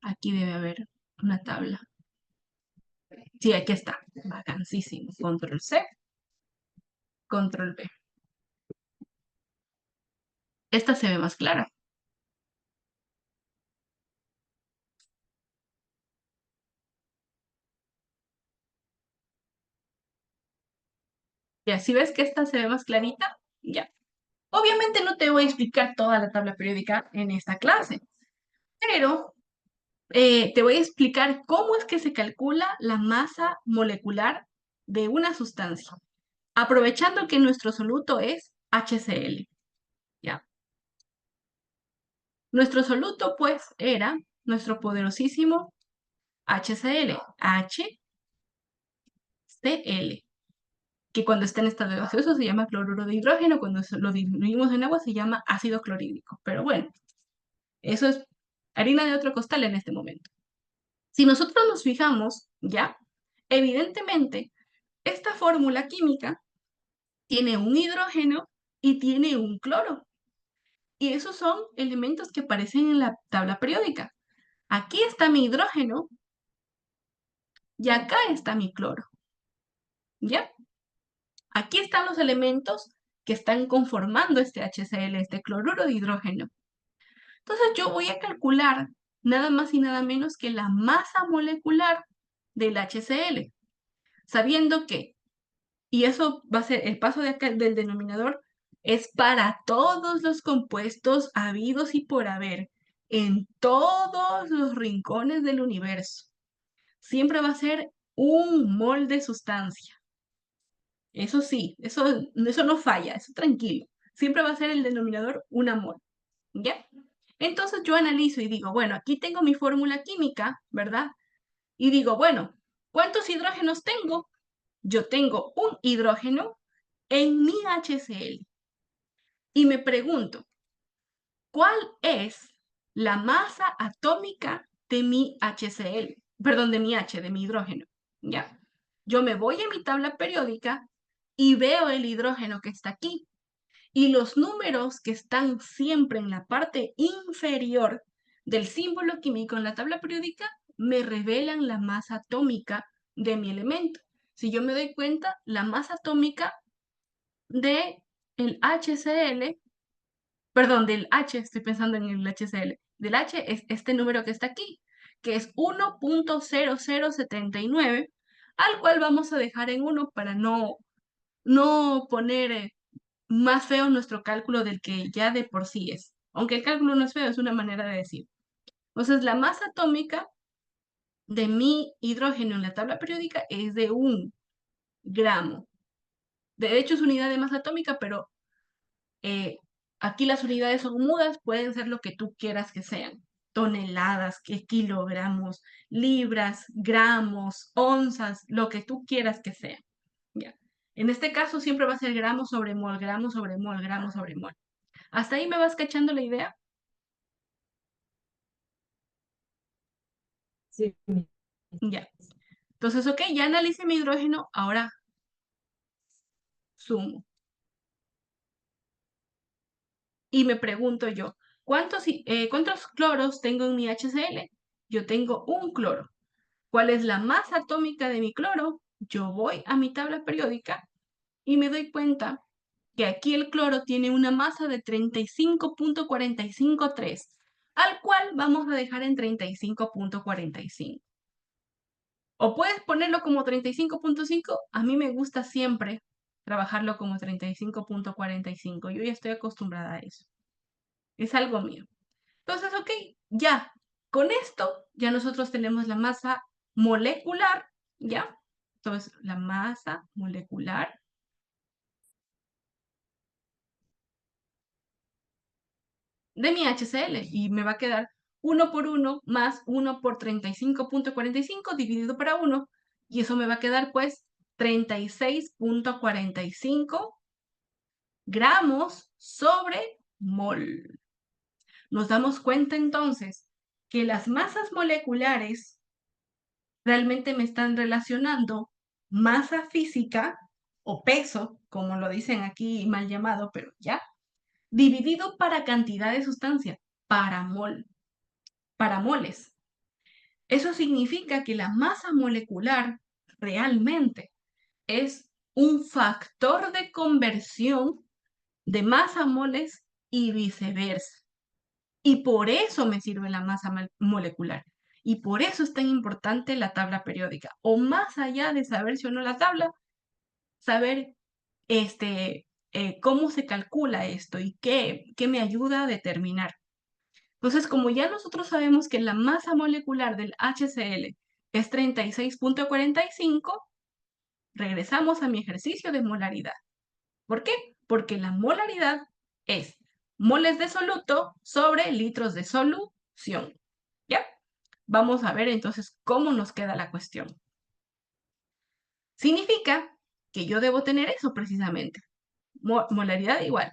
aquí debe haber una tabla. Sí, aquí está. Vacancísimo. Control C, control V. Esta se ve más clara. Ya, si ves que esta se ve más clarita, ya. Obviamente no te voy a explicar toda la tabla periódica en esta clase, pero te voy a explicar cómo es que se calcula la masa molecular de una sustancia, aprovechando que nuestro soluto es HCl, ¿ya? Nuestro soluto, pues, era nuestro poderosísimo HCl, HCl, que cuando está en estado gaseoso se llama cloruro de hidrógeno, cuando lo diluimos en agua se llama ácido clorhídrico. Pero bueno, eso es harina de otro costal en este momento. Si nosotros nos fijamos, ya, evidentemente, esta fórmula química tiene un hidrógeno y tiene un cloro. Y esos son elementos que aparecen en la tabla periódica. Aquí está mi hidrógeno y acá está mi cloro. ¿Ya? Aquí están los elementos que están conformando este HCl, este cloruro de hidrógeno. Entonces yo voy a calcular nada más y nada menos que la masa molecular del HCl, sabiendo que, y eso va a ser el paso de acá del denominador, es para todos los compuestos habidos y por haber, en todos los rincones del universo. Siempre va a ser un mol de sustancia. Eso sí, eso no falla, eso tranquilo. Siempre va a ser el denominador un mol. ¿Ya? Entonces yo analizo y digo, bueno, aquí tengo mi fórmula química, ¿verdad? Y digo, bueno, ¿cuántos hidrógenos tengo? Yo tengo un hidrógeno en mi HCl. Y me pregunto, ¿cuál es la masa atómica de mi HCl? Perdón, de mi H, de mi hidrógeno. ¿Ya? Yo me voy a mi tabla periódica y veo el hidrógeno que está aquí. Y los números que están siempre en la parte inferior del símbolo químico en la tabla periódica me revelan la masa atómica de mi elemento. Si yo me doy cuenta, la masa atómica de el HCl, perdón, del H, estoy pensando en el HCl, del H es este número que está aquí, que es 1.0079, al cual vamos a dejar en 1 para no poner más feo nuestro cálculo del que ya de por sí es. Aunque el cálculo no es feo, es una manera de decir. Entonces, la masa atómica de mi hidrógeno en la tabla periódica es de 1 gramo. De hecho, es unidad de masa atómica, pero eh, aquí las unidades son mudas, pueden ser lo que tú quieras que sean. Toneladas, kilogramos, libras, gramos, onzas, lo que tú quieras que sea. ¿Ya? En este caso siempre va a ser gramo sobre mol, gramo sobre mol, gramo sobre mol. ¿Hasta ahí me vas cachando la idea? Sí, Ya. Entonces, ok, ya analicé mi hidrógeno, ahora sumo. Y me pregunto yo, ¿cuántos cloros tengo en mi HCl? Yo tengo un cloro. ¿Cuál es la masa atómica de mi cloro? Yo voy a mi tabla periódica y me doy cuenta que aquí el cloro tiene una masa de 35.453, al cual vamos a dejar en 35.45. O puedes ponerlo como 35.5. A mí me gusta siempre trabajarlo como 35.45. Yo ya estoy acostumbrada a eso. Es algo mío. Entonces, ok, ya. Con esto ya nosotros tenemos la masa molecular, ¿ya? Entonces, la masa molecular de mi HCl y me va a quedar 1 por 1 más 1 por 35.45 dividido para 1 y eso me va a quedar pues 36.45 gramos sobre mol. Nos damos cuenta entonces que las masas moleculares realmente me están relacionando masa física o peso, como lo dicen aquí mal llamado, pero ya, dividido para cantidad de sustancia, para moles. Eso significa que la masa molecular realmente es un factor de conversión de masa a moles y viceversa. Y por eso me sirve la masa molecular. Y por eso es tan importante la tabla periódica. O más allá de saber si o no la tabla, saber cómo se calcula esto y qué me ayuda a determinar. Entonces, como ya nosotros sabemos que la masa molecular del HCl es 36.45, regresamos a mi ejercicio de molaridad. ¿Por qué? Porque la molaridad es moles de soluto sobre litros de solución. ¿Ya? Vamos a ver entonces cómo nos queda la cuestión. Significa que yo debo tener eso precisamente. Molaridad igual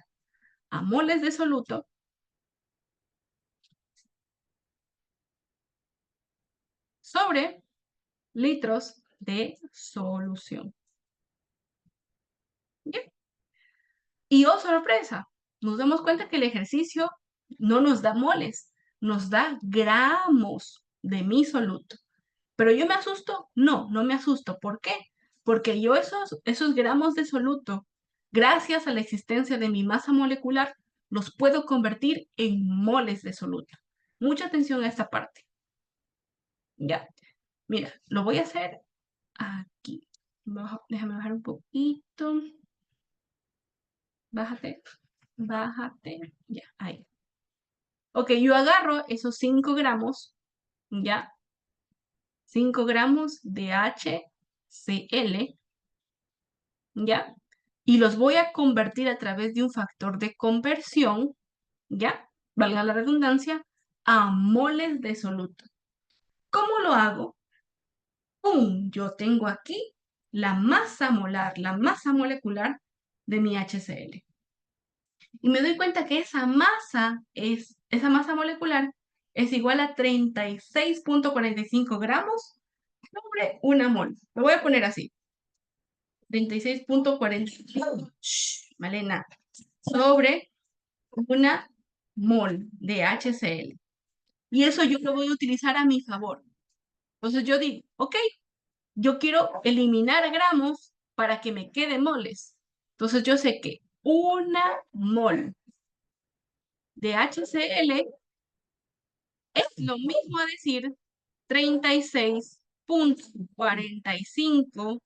a moles de soluto sobre litros de solución. ¿Ya? Y oh, sorpresa, nos damos cuenta que el ejercicio no nos da moles, nos da gramos de mi soluto. ¿Pero yo me asusto? No, no me asusto. ¿Por qué? Porque yo esos gramos de soluto, gracias a la existencia de mi masa molecular, los puedo convertir en moles de soluto. Mucha atención a esta parte. Ya, mira, lo voy a hacer aquí. Déjame bajar un poquito. Bájate, bájate. Ya, ahí. Ok, yo agarro esos 5 gramos, ya, 5 gramos de HCl, ¿ya? Y los voy a convertir a través de un factor de conversión, ¿ya? Valga la redundancia, a moles de soluto. ¿Cómo lo hago? ¡Pum! Yo tengo aquí la masa molar, la masa molecular de mi HCl. Y me doy cuenta que esa masa molecular es igual a 36.45 gramos sobre una mol. Lo voy a poner así. 36.45, Malena, sobre una mol de HCl. Y eso yo lo voy a utilizar a mi favor. Entonces yo digo, ok, yo quiero eliminar gramos para que me quede moles. Entonces yo sé que una mol de HCl es lo mismo a decir 36.45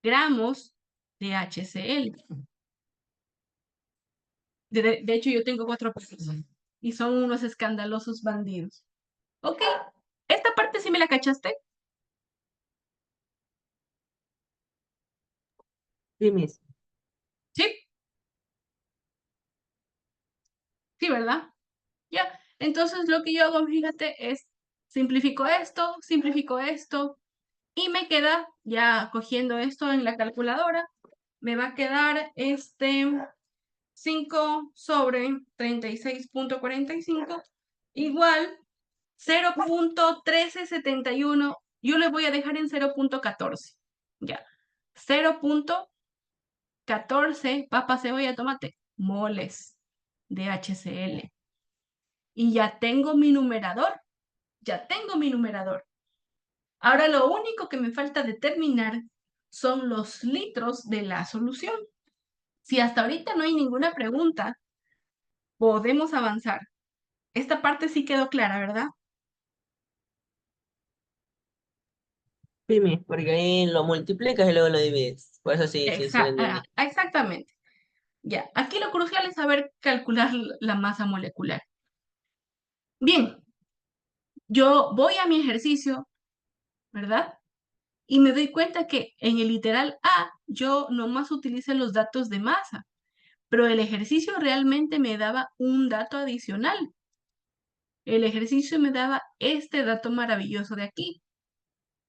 gramos de HCl. De hecho, yo tengo 4 perros y son unos escandalosos bandidos. Ok, esta parte sí me la cachaste. Sí, Miss. Sí, sí, ¿verdad? Ya. Entonces lo que yo hago, fíjate, es simplifico esto y me queda, ya cogiendo esto en la calculadora, me va a quedar 5 sobre 36.45 igual 0.1371. Yo le voy a dejar en 0.14. Ya. 0.14 papa, cebolla, tomate, moles de HCl. Y ya tengo mi numerador. Ya tengo mi numerador. Ahora lo único que me falta determinar son los litros de la solución. Si hasta ahorita no hay ninguna pregunta, podemos avanzar. Esta parte sí quedó clara, ¿verdad? Sí, Miss, porque ahí lo multiplicas y luego lo divides. Por eso sí, sí, sí lo entendí. Exactamente. Ya, aquí lo crucial es saber calcular la masa molecular. Bien, yo voy a mi ejercicio, ¿verdad? Y me doy cuenta que en el literal A yo nomás utilicé los datos de masa, pero el ejercicio realmente me daba un dato adicional. El ejercicio me daba este dato maravilloso de aquí.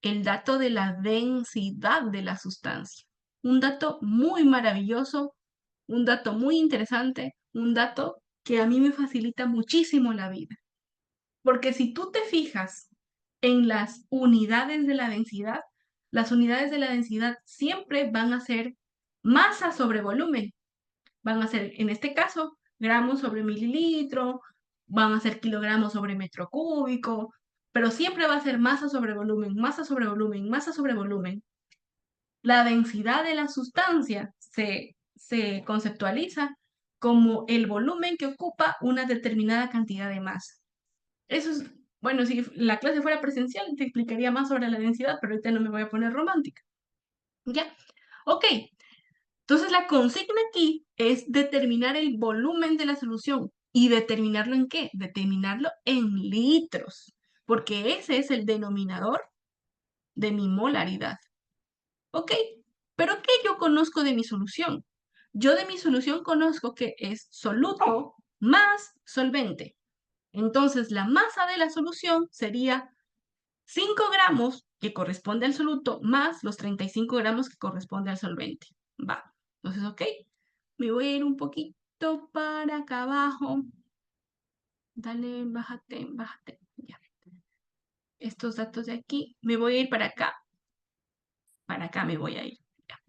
el dato de la densidad de la sustancia. Un dato muy maravilloso, un dato muy interesante, un dato que a mí me facilita muchísimo la vida. Porque si tú te fijas en las unidades de la densidad, las unidades de la densidad siempre van a ser masa sobre volumen. Van a ser, en este caso, gramos sobre mililitro, van a ser kilogramos sobre metro cúbico, pero siempre va a ser masa sobre volumen, masa sobre volumen, masa sobre volumen. La densidad de la sustancia se conceptualiza como el volumen que ocupa una determinada cantidad de masa. Eso es, bueno, si la clase fuera presencial, te explicaría más sobre la densidad, pero ahorita no me voy a poner romántica. ¿Ya? Ok. Entonces la consigna aquí es determinar el volumen de la solución. ¿Y determinarlo en qué? Determinarlo en litros, porque ese es el denominador de mi molaridad. ¿Ok? ¿Pero qué yo conozco de mi solución? Yo de mi solución conozco que es soluto más solvente. Entonces la masa de la solución sería 5 gramos, que corresponde al soluto, más los 35 gramos que corresponde al solvente. Va. Entonces, ok. Me voy a ir un poquito para acá abajo. Dale, bájate, bájate. Ya. Estos datos de aquí. Me voy a ir para acá. Para acá me voy a ir. Ya.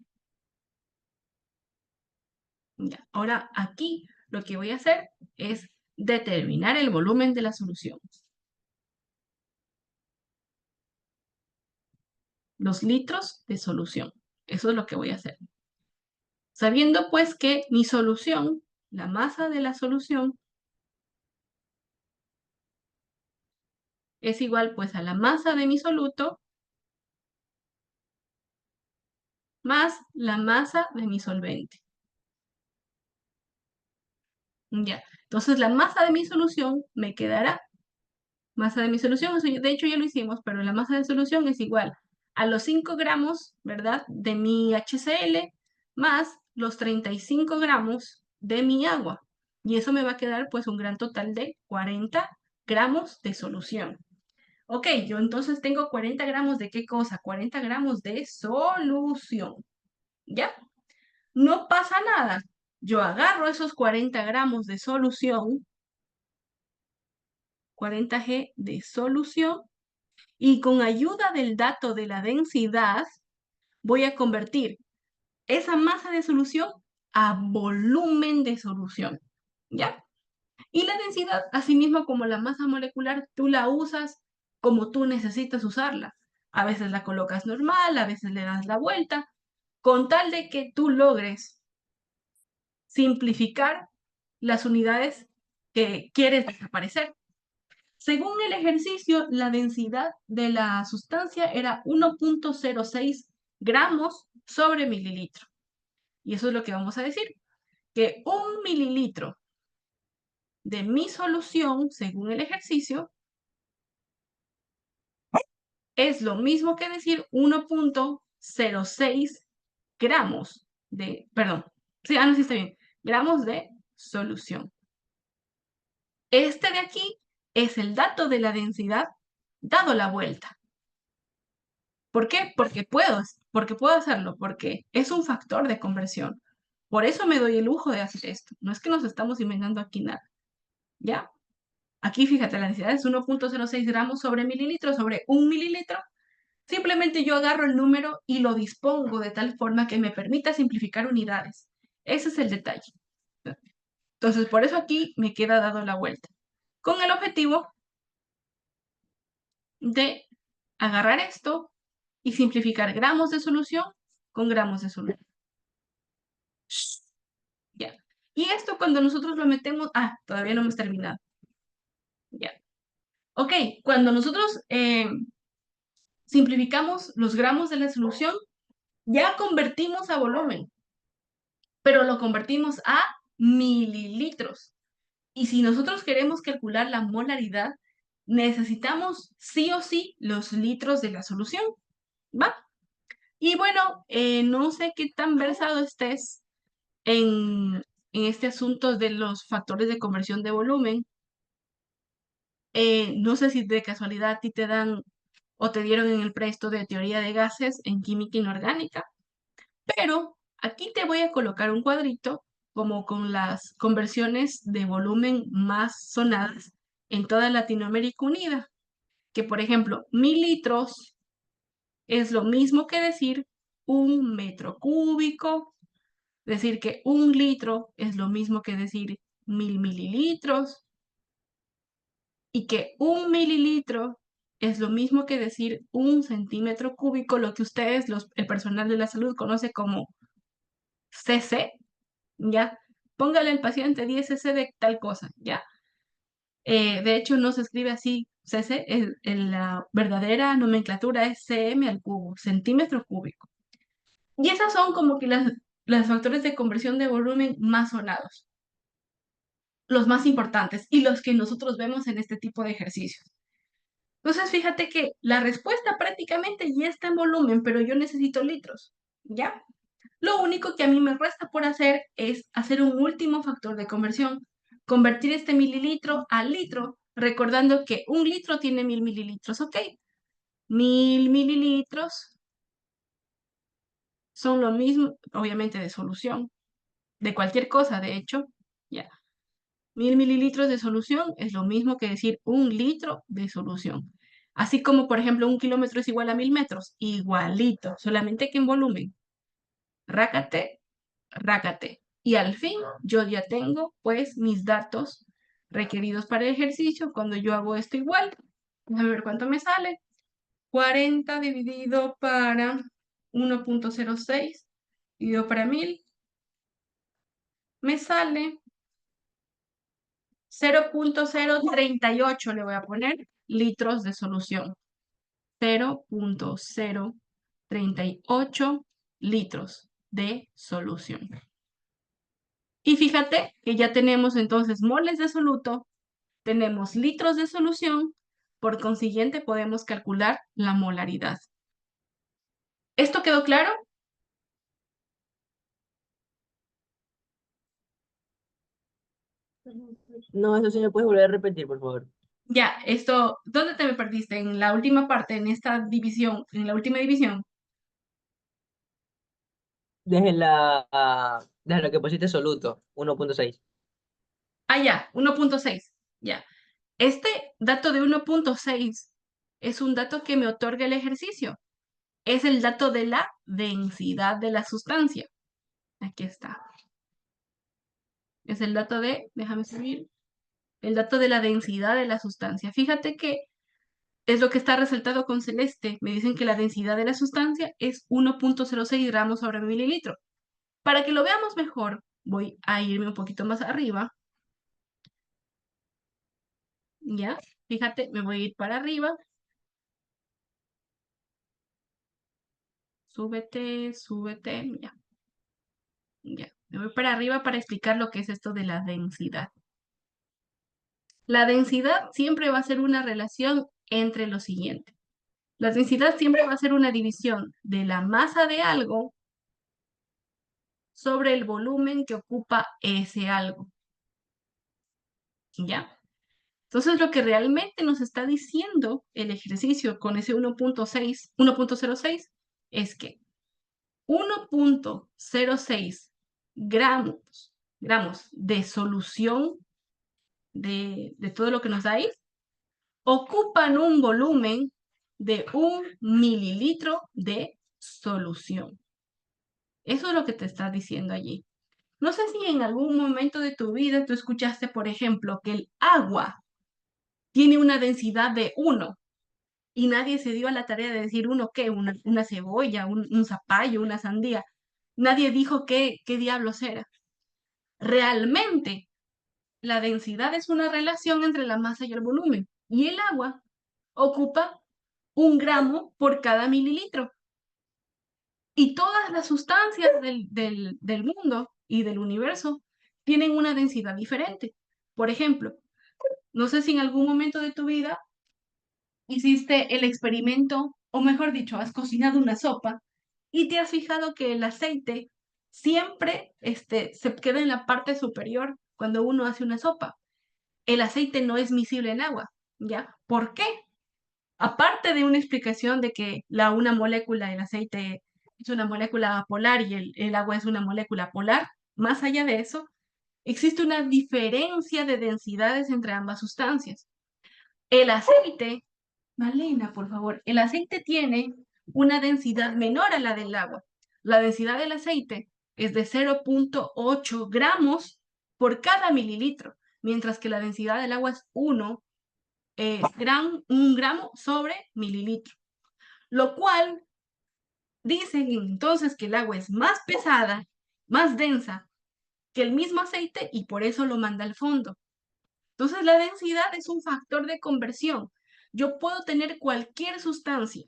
Ya. Ahora aquí lo que voy a hacer es determinar el volumen de la solución. Los litros de solución. Eso es lo que voy a hacer. Sabiendo pues que mi solución, la masa de la solución, es igual pues a la masa de mi soluto más la masa de mi solvente. Ya. Entonces la masa de mi solución me quedará. Masa de mi solución, de hecho ya lo hicimos, pero la masa de solución es igual a los 5 gramos, ¿verdad? De mi HCl más los 35 gramos de mi agua. Y eso me va a quedar pues un gran total de 40 gramos de solución. Ok, yo entonces tengo 40 gramos de qué cosa? 40 gramos de solución. ¿Ya? No pasa nada. Yo agarro esos 40 gramos de solución, 40G de solución, y con ayuda del dato de la densidad, voy a convertir esa masa de solución a volumen de solución. ¿Ya? Y la densidad, asimismo como la masa molecular, tú la usas como tú necesitas usarla. A veces la colocas normal, a veces le das la vuelta, con tal de que tú logres simplificar las unidades que quieres desaparecer. Según el ejercicio, la densidad de la sustancia era 1.06 gramos sobre mililitro. Y eso es lo que vamos a decir, que 1 mililitro de mi solución, según el ejercicio, es lo mismo que decir 1.06 gramos de, perdón, sí, no, sí está bien, gramos de solución. Este de aquí es el dato de la densidad dado la vuelta. ¿Por qué? Porque puedo hacerlo, porque es un factor de conversión. Por eso me doy el lujo de hacer esto. No es que nos estamos inventando aquí nada. ¿Ya? Aquí fíjate, la densidad es 1.06 gramos sobre mililitro sobre 1 mililitro. Simplemente yo agarro el número y lo dispongo de tal forma que me permita simplificar unidades. Ese es el detalle. Entonces, por eso aquí me queda dado la vuelta. Con el objetivo de agarrar esto y simplificar gramos de solución con gramos de solución. Ya. Y esto cuando nosotros lo metemos, todavía no hemos terminado. Ya. Ok, cuando nosotros simplificamos los gramos de la solución, ya convertimos a volumen, pero lo convertimos a mililitros. Y si nosotros queremos calcular la molaridad, necesitamos sí o sí los litros de la solución, ¿va? Y bueno, no sé qué tan versado estés en este asunto de los factores de conversión de volumen. No sé si de casualidad a ti te dan o te dieron en el preesto de teoría de gases en química inorgánica. Pero aquí te voy a colocar un cuadrito como con las conversiones de volumen más sonadas en toda Latinoamérica Unida, que por ejemplo, 1000 litros es lo mismo que decir 1 metro cúbico, decir que 1 litro es lo mismo que decir 1000 mililitros, y que 1 mililitro es lo mismo que decir 1 centímetro cúbico, lo que ustedes, el personal de la salud, conoce como cc, ¿ya? Póngale al paciente 10 cc de tal cosa, ¿ya? De hecho, no se escribe así cc, en la verdadera nomenclatura es cm al cubo, centímetro cúbico. Y esas son como que las factores de conversión de volumen más sonados, los más importantes y los que nosotros vemos en este tipo de ejercicios. Entonces, fíjate que la respuesta prácticamente ya está en volumen, pero yo necesito litros, ¿ya? Lo único que a mí me resta por hacer es hacer un último factor de conversión, convertir este mililitro a litro, recordando que 1 litro tiene 1000 mililitros, ¿ok? 1000 mililitros son lo mismo, obviamente de solución, de cualquier cosa, de hecho, ya. 1000 mililitros de solución es lo mismo que decir 1 litro de solución. Así como, por ejemplo, 1 kilómetro es igual a 1000 metros, igualito, solamente que en volumen. Rácate, rácate. Y al fin yo ya tengo pues mis datos requeridos para el ejercicio. Cuando yo hago esto igual, déjame ver cuánto me sale. 40 dividido para 1,06 dividido para 1000, me sale 0,038, le voy a poner litros de solución. 0,038 litros de solución. Y fíjate que ya tenemos entonces moles de soluto, tenemos litros de solución, por consiguiente podemos calcular la molaridad. ¿Esto quedó claro? No, eso sí me puedes volver a repetir, por favor. Ya, esto, ¿dónde te me perdiste? En la última parte, en esta división, en la última división. Desde la que pusiste soluto, 1.6. Ah, ya, 1,6. Ya. Este dato de 1,6 es un dato que me otorga el ejercicio. Es el dato de la densidad de la sustancia. Aquí está. Es el dato de, déjame subir, el dato de la densidad de la sustancia. Fíjate que es lo que está resaltado con celeste. Me dicen que la densidad de la sustancia es 1,06 gramos sobre mililitro. Para que lo veamos mejor, voy a irme un poquito más arriba. ¿Ya? Fíjate, me voy a ir para arriba. Súbete, súbete, ya. Ya. Me voy para arriba para explicar lo que es esto de la densidad. La densidad siempre va a ser una relación entre lo siguiente. La densidad siempre va a ser una división de la masa de algo sobre el volumen que ocupa ese algo. ¿Ya? Entonces, lo que realmente nos está diciendo el ejercicio con ese 1,06 es que 1,06 gramos de solución de todo lo que nos da ahí ocupan un volumen de 1 mililitro de solución. Eso es lo que te está diciendo allí. No sé si en algún momento de tu vida tú escuchaste, por ejemplo, que el agua tiene una densidad de 1 y nadie se dio a la tarea de decir uno qué, una cebolla, un zapallo, una sandía. Nadie dijo qué diablos era. Realmente, la densidad es una relación entre la masa y el volumen. Y el agua ocupa 1 gramo por cada mililitro. Y todas las sustancias del mundo y del universo tienen una densidad diferente. Por ejemplo, no sé si en algún momento de tu vida hiciste el experimento, o mejor dicho, has cocinado una sopa y te has fijado que el aceite siempre se queda en la parte superior cuando uno hace una sopa. El aceite no es miscible en agua, ¿ya? ¿Por qué? Aparte de una explicación de que una molécula, el aceite, es una molécula polar y el agua es una molécula polar, más allá de eso, existe una diferencia de densidades entre ambas sustancias. El aceite, Malena, por favor, el aceite tiene una densidad menor a la del agua. La densidad del aceite es de 0,8 gramos por cada mililitro, mientras que la densidad del agua es 1 gramo sobre mililitro, lo cual dicen entonces que el agua es más pesada, más densa que el mismo aceite y por eso lo manda al fondo. Entonces la densidad es un factor de conversión. Yo puedo tener cualquier sustancia,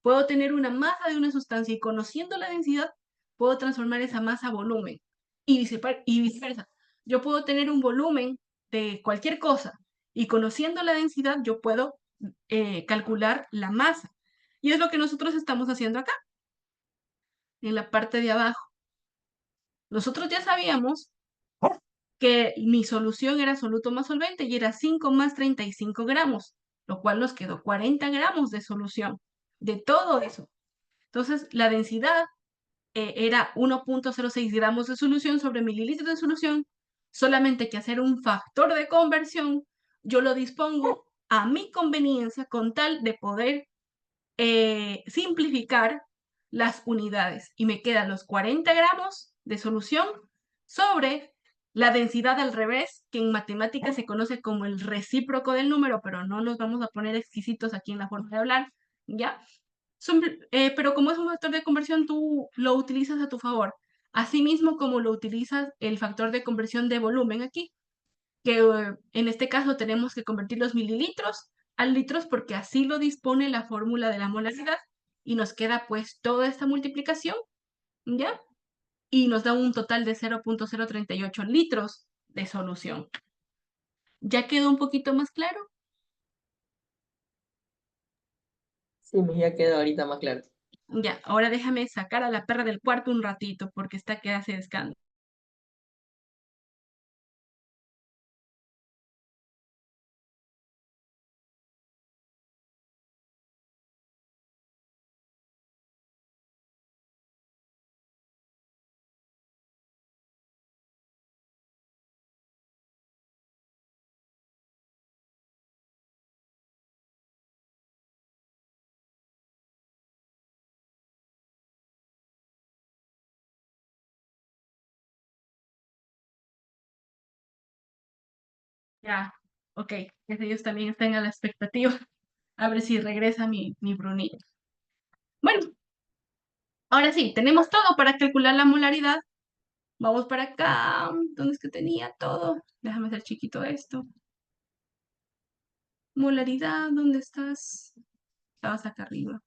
puedo tener una masa de una sustancia y conociendo la densidad puedo transformar esa masa a volumen y viceversa. Yo puedo tener un volumen de cualquier cosa y conociendo la densidad yo puedo calcular la masa. Y es lo que nosotros estamos haciendo acá, en la parte de abajo. Nosotros ya sabíamos que mi solución era soluto más solvente y era 5 más 35 gramos, lo cual nos quedó 40 gramos de solución de todo eso. Entonces, la densidad era 1,06 gramos de solución sobre mililitros de solución, solamente que hacer un factor de conversión, yo lo dispongo a mi conveniencia con tal de poder simplificar las unidades y me quedan los 40 gramos de solución sobre la densidad al revés, que en matemáticas se conoce como el recíproco del número, pero no nos vamos a poner exquisitos aquí en la forma de hablar, ¿ya? Pero como es un factor de conversión, tú lo utilizas a tu favor. Asimismo, como lo utilizas el factor de conversión de volumen aquí, que en este caso tenemos que convertir los mililitros a litros porque así lo dispone la fórmula de la molaridad y nos queda pues toda esta multiplicación, ¿ya? Y nos da un total de 0,038 litros de solución. ¿Ya quedó un poquito más claro? Sí, me ya quedó ahorita más claro. Ya, ahora déjame sacar a la perra del cuarto un ratito porque está que hace escándalo. Ya, ok, ellos también están a la expectativa. A ver si regresa mi Brunito. Bueno, ahora sí, tenemos todo para calcular la molaridad. Vamos para acá. ¿Dónde es que tenía todo? Déjame hacer chiquito esto. Molaridad, ¿dónde estás? Estabas acá arriba.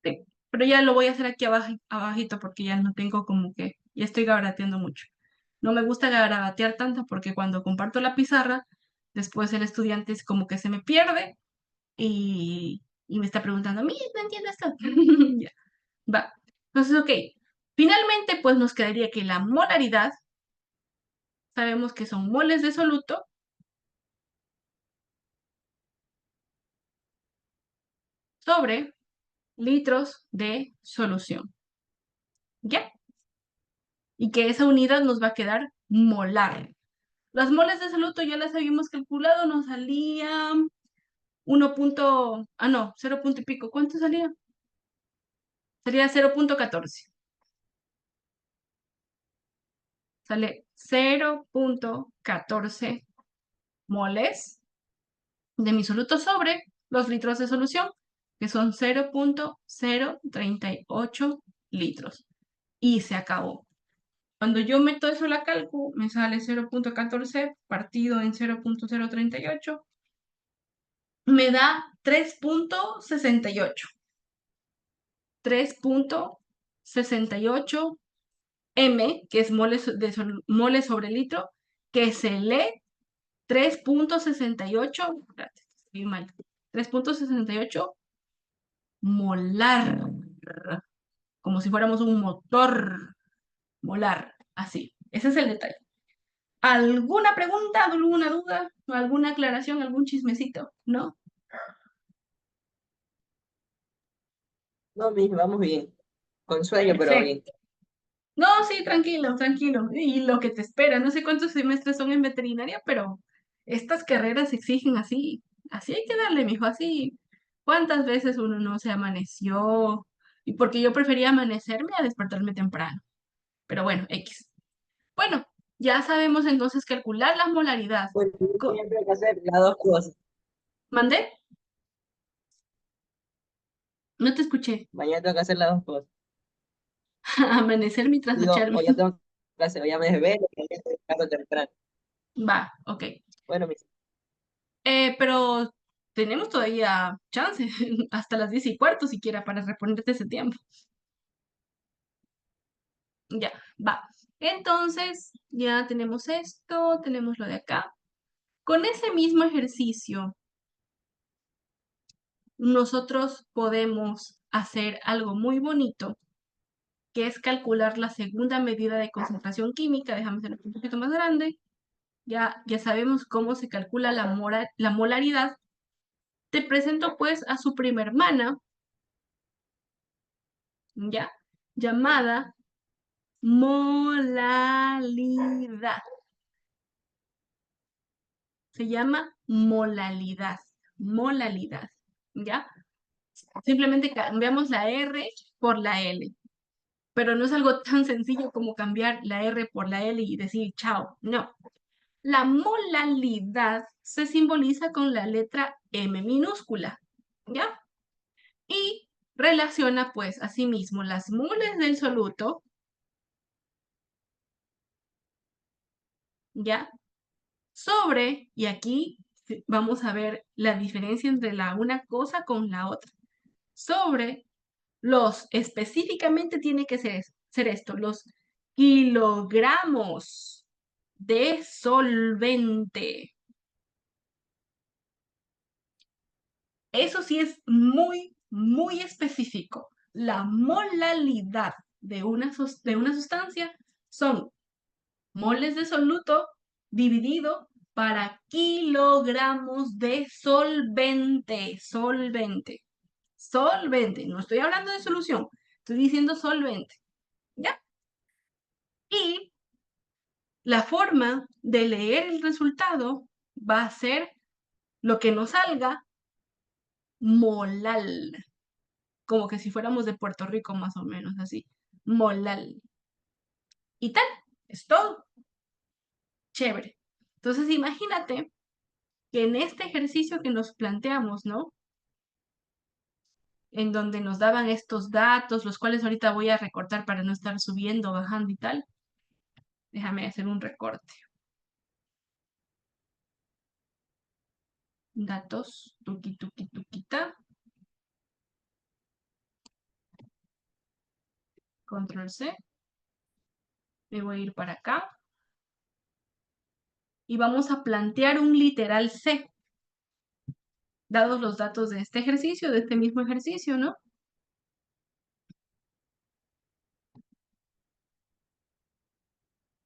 Sí, pero ya lo voy a hacer aquí abajo, abajito porque ya no tengo como que, ya estoy garabateando mucho. No me gusta garabatear tanto porque cuando comparto la pizarra, después el estudiante es como que se me pierde y me está preguntando, mira, no entiendo esto. Ya, va. Entonces, ok. Finalmente, pues nos quedaría que la molaridad, sabemos que son moles de soluto sobre litros de solución. ¿Ya? Y que esa unidad nos va a quedar molar. Las moles de soluto ya las habíamos calculado, nos salía 0 punto y pico. ¿Cuánto salía? Sería 0,14. Sale 0,14 moles de mi soluto sobre los litros de solución, que son 0,038 litros. Y se acabó. Cuando yo meto eso en la calcu, me sale 0,14 partido en 0,038, me da 3,68. 3,68 M, que es mole sobre litro, que se lee 3,68, espérate, estoy mal, 3,68 molar, como si fuéramos un motor molar, así. Ese es el detalle. ¿Alguna pregunta, alguna duda, alguna aclaración, algún chismecito? ¿No? No, mis, vamos bien. Con sueño, pero bien. Perfecto. No, sí, tranquilo, tranquilo. Y lo que te espera, no sé cuántos semestres son en veterinaria, pero estas carreras exigen así. Así hay que darle, mijo, así. ¿Cuántas veces uno no se amaneció? Y porque yo prefería amanecerme a despertarme temprano. Pero bueno, X. Bueno, ya sabemos entonces calcular la molaridad. Bueno, yo tengo que hacer las dos cosas. ¿Mandé? No te escuché. Mañana tengo que hacer las dos cosas. Amanecerme y Digo, trasnocharme. o ya tengo clase, o ya me desvelo, o ya estoy tarde o temprano. Va, ok. Bueno, mis, Pero tenemos todavía chance, hasta las 10:15 siquiera para reponerte ese tiempo. Ya, va. Entonces, ya tenemos esto, tenemos lo de acá. Con ese mismo ejercicio, nosotros podemos hacer algo muy bonito, que es calcular la segunda medida de concentración química. Déjame hacerlo un poquito más grande. Ya sabemos cómo se calcula la molaridad. Te presento pues a su prima hermana, ¿ya? Llamada molalidad. Se llama molalidad. Molalidad. ¿Ya? Simplemente cambiamos la R por la L. Pero no es algo tan sencillo como cambiar la R por la L y decir chao. No. La molalidad se simboliza con la letra M minúscula. ¿Ya? Y relaciona pues asimismo las moles del soluto, ¿ya? Sobre, y aquí vamos a ver la diferencia entre la una cosa con la otra. Sobre específicamente tiene que ser esto, los kilogramos de solvente. Eso sí es muy, muy específico. La molalidad de una sustancia son moles de soluto dividido para kilogramos de solvente. Solvente. Solvente. No estoy hablando de solución. Estoy diciendo solvente. ¿Ya? Y la forma de leer el resultado va a ser lo que nos salga molal. Como que si fuéramos de Puerto Rico, más o menos así. Molal. Y tal. Es todo. Chévere. Entonces, imagínate que en este ejercicio que nos planteamos, ¿no? En donde nos daban estos datos, los cuales ahorita voy a recortar para no estar subiendo, bajando y tal. Déjame hacer un recorte. Datos, tuki, tuki, tuquita. Control C. Me voy a ir para acá. Y vamos a plantear un literal C, dados los datos de este ejercicio, de este mismo ejercicio, ¿no?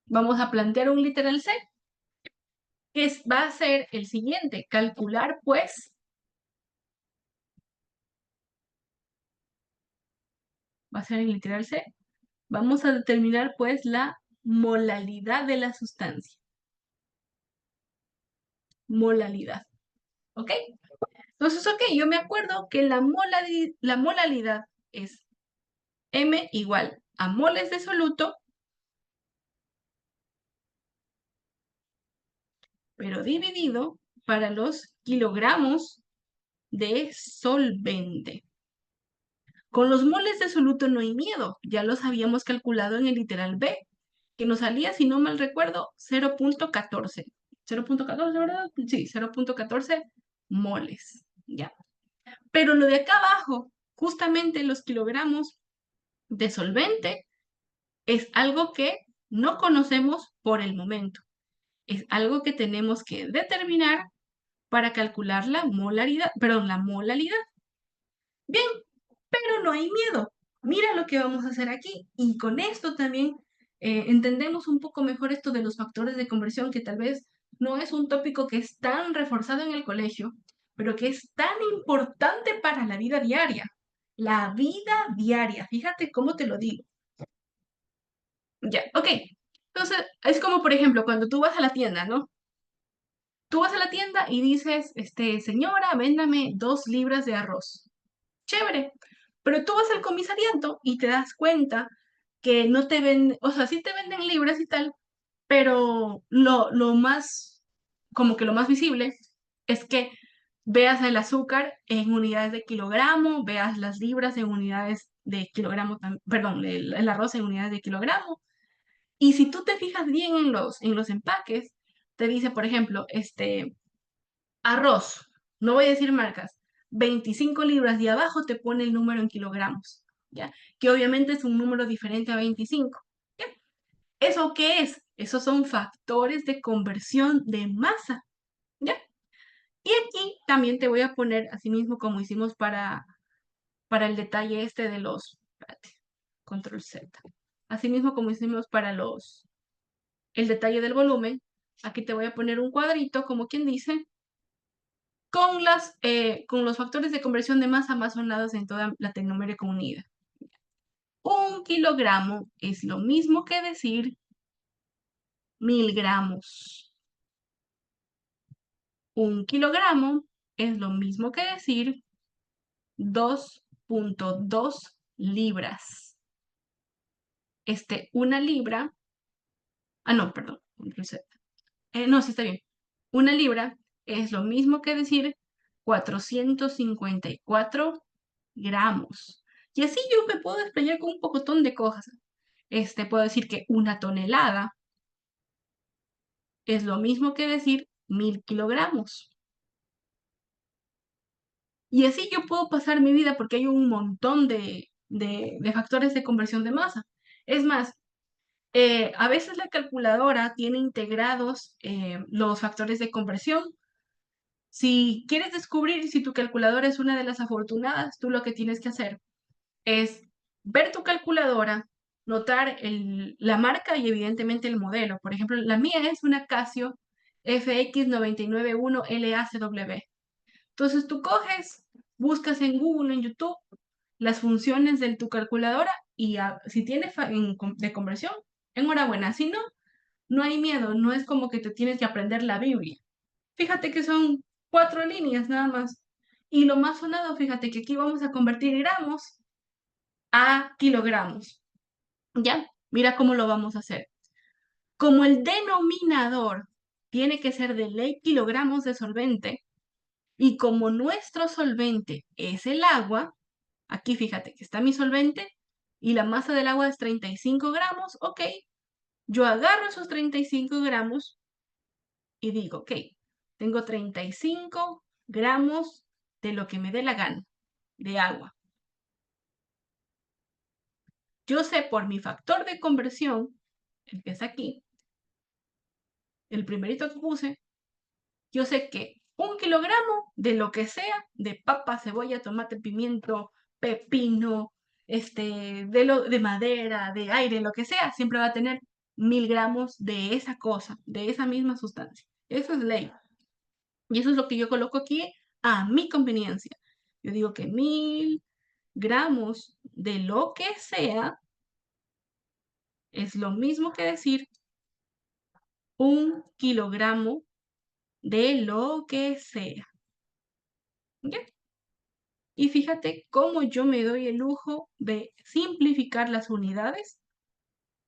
Vamos a plantear un literal C, que va a ser el siguiente, calcular pues, va a ser el literal C, vamos a determinar pues la molalidad de la sustancia. Molalidad, ¿ok? Entonces, ok, yo me acuerdo que la molalidad es M igual a moles de soluto, pero dividido para los kilogramos de solvente. Con los moles de soluto no hay miedo, ya los habíamos calculado en el literal B, que nos salía, si no mal recuerdo, 0.14. 0.14, ¿verdad? Sí, 0.14 moles, ¿ya? Pero lo de acá abajo, justamente los kilogramos de solvente, es algo que no conocemos por el momento. Es algo que tenemos que determinar para calcular la molaridad, perdón, la molalidad. Bien, pero no hay miedo. Mira lo que vamos a hacer aquí. Y con esto también entendemos un poco mejor esto de los factores de conversión, que tal vez no es un tópico que es tan reforzado en el colegio, pero que es tan importante para la vida diaria. La vida diaria, fíjate cómo te lo digo. Ya, ok. Entonces, es como, por ejemplo, cuando tú vas a la tienda, ¿no? Tú vas a la tienda y dices, señora, véndame 2 libras de arroz. Chévere. Pero tú vas al comisariato y te das cuenta que no te venden, o sea, sí te venden libras y tal, pero lo más, como que lo más visible es que veas el azúcar en unidades de kilogramo, veas las libras en unidades de kilogramo, perdón, el arroz en unidades de kilogramo. Y si tú te fijas bien en los empaques, te dice, por ejemplo, arroz, no voy a decir marcas, 25 libras y abajo te pone el número en kilogramos, ¿ya? Que obviamente es un número diferente a 25, ¿ya? ¿Eso qué es? Esos son factores de conversión de masa, ¿ya? Y aquí también te voy a poner, así mismo como hicimos para el detalle este de los, espérate, control Z, así mismo como hicimos para el detalle del volumen, aquí te voy a poner un cuadrito, como quien dice, con los factores de conversión de masa más sonados en toda Latinoamérica unida. 1 kilogramo es lo mismo que decir 1000 gramos. 1 kilogramo es lo mismo que decir 2.2 libras. Una libra, no, perdón, no, sí está bien. Una libra es lo mismo que decir 454 gramos. Y así yo me puedo explayar con un pocotón de cosas. Puedo decir que 1 tonelada es lo mismo que decir 1000 kilogramos. Y así yo puedo pasar mi vida porque hay un montón de factores de conversión de masa. Es más, a veces la calculadora tiene integrados los factores de conversión. Si quieres descubrir si tu calculadora es una de las afortunadas, tú lo que tienes que hacer es ver tu calculadora, notar la marca y evidentemente el modelo. Por ejemplo, la mía es una Casio FX991LACW. Entonces tú coges, buscas en Google, en YouTube, las funciones de tu calculadora y si tiene de conversión, enhorabuena. Si no, no hay miedo, no es como que te tienes que aprender la Biblia. Fíjate que son 4 líneas nada más. Y lo más sonado, fíjate que aquí vamos a convertir gramos a kilogramos. ¿Ya? Mira cómo lo vamos a hacer. Como el denominador tiene que ser de ley kilogramos de solvente, y como nuestro solvente es el agua, aquí fíjate que está mi solvente y la masa del agua es 35 gramos, ok, yo agarro esos 35 gramos y digo, ok, tengo 35 gramos de lo que me dé la gana, de agua. Yo sé por mi factor de conversión, el que es aquí, el primerito que puse, yo sé que 1 kilogramo de lo que sea, de papa, cebolla, tomate, pimiento, pepino, de madera, de aire, lo que sea, siempre va a tener 1000 gramos de esa cosa, de esa misma sustancia. Eso es ley. Y eso es lo que yo coloco aquí a mi conveniencia. Yo digo que 1000 gramos de lo que sea es lo mismo que decir 1 kilogramo de lo que sea. ¿Ya? Y fíjate cómo yo me doy el lujo de simplificar las unidades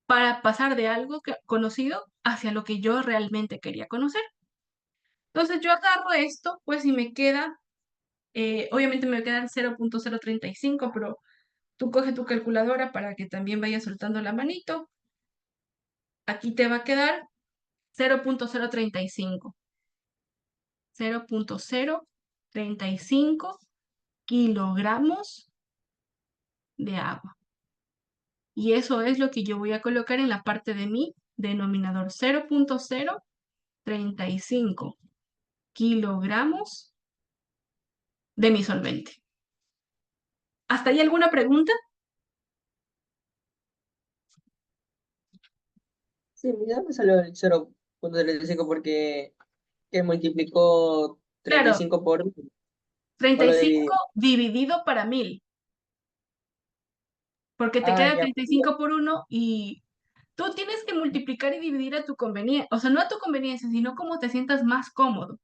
para pasar de algo conocido hacia lo que yo realmente quería conocer. Entonces yo agarro esto, pues y me queda, obviamente me va a quedar 0.035, pero tú coge tu calculadora para que también vayas soltando la manito. Aquí te va a quedar 0.035. 0.035 kilogramos de agua. Y eso es lo que yo voy a colocar en la parte de mi denominador. 0.035 kilogramos de mi solvente. ¿Hasta ahí alguna pregunta? Sí, mira, me salió el 0,35 porque que multiplicó treinta y Claro, cinco por o treinta y lo cinco dividió. dividido para 1000, porque te Ah, queda ya. 35 por uno y tú tienes que multiplicar y dividir a tu conveniencia, o sea, no a tu conveniencia, sino como te sientas más cómodo.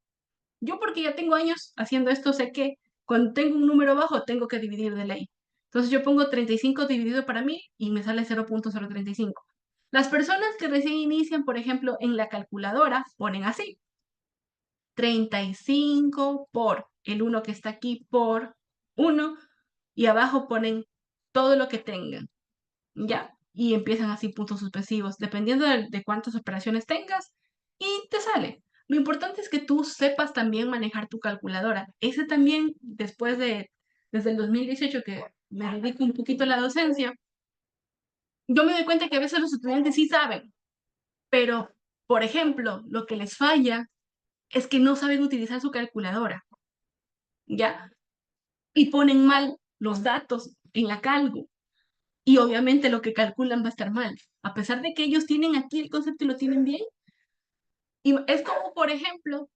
Yo porque ya tengo años haciendo esto, sé que cuando tengo un número bajo tengo que dividir de ley. Entonces yo pongo 35 dividido para 1000 y me sale 0,035. Las personas que recién inician, por ejemplo, en la calculadora, ponen así: 35 por el uno que está aquí por uno y abajo ponen todo lo que tengan, ¿ya? Y empiezan así puntos suspensivos, dependiendo de cuántas operaciones tengas, y te sale. Lo importante es que tú sepas también manejar tu calculadora. Ese también, desde el 2018 que me dedico un poquito a la docencia, yo me doy cuenta que a veces los estudiantes sí saben, pero, por ejemplo, lo que les falla es que no saben utilizar su calculadora, ¿ya? Y ponen mal los datos en la calco. Y obviamente lo que calculan va a estar mal. A pesar de que ellos tienen aquí el concepto y lo tienen bien. Y es como, por ejemplo,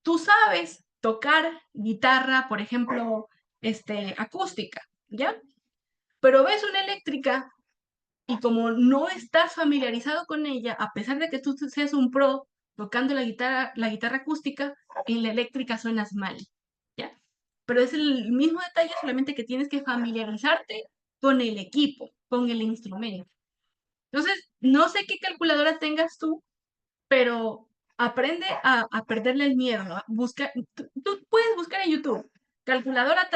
tú sabes tocar guitarra, por ejemplo, acústica, ¿ya? Pero ves una eléctrica y como no estás familiarizado con ella, a pesar de que tú seas un pro tocando la guitarra acústica, en la eléctrica suenas mal, ¿ya? Pero es el mismo detalle, solamente que tienes que familiarizarte con el equipo, con el instrumento. Entonces, no sé qué calculadora tengas tú, pero aprende a perderle el miedo, ¿no? Tú puedes buscar en YouTube, calculadora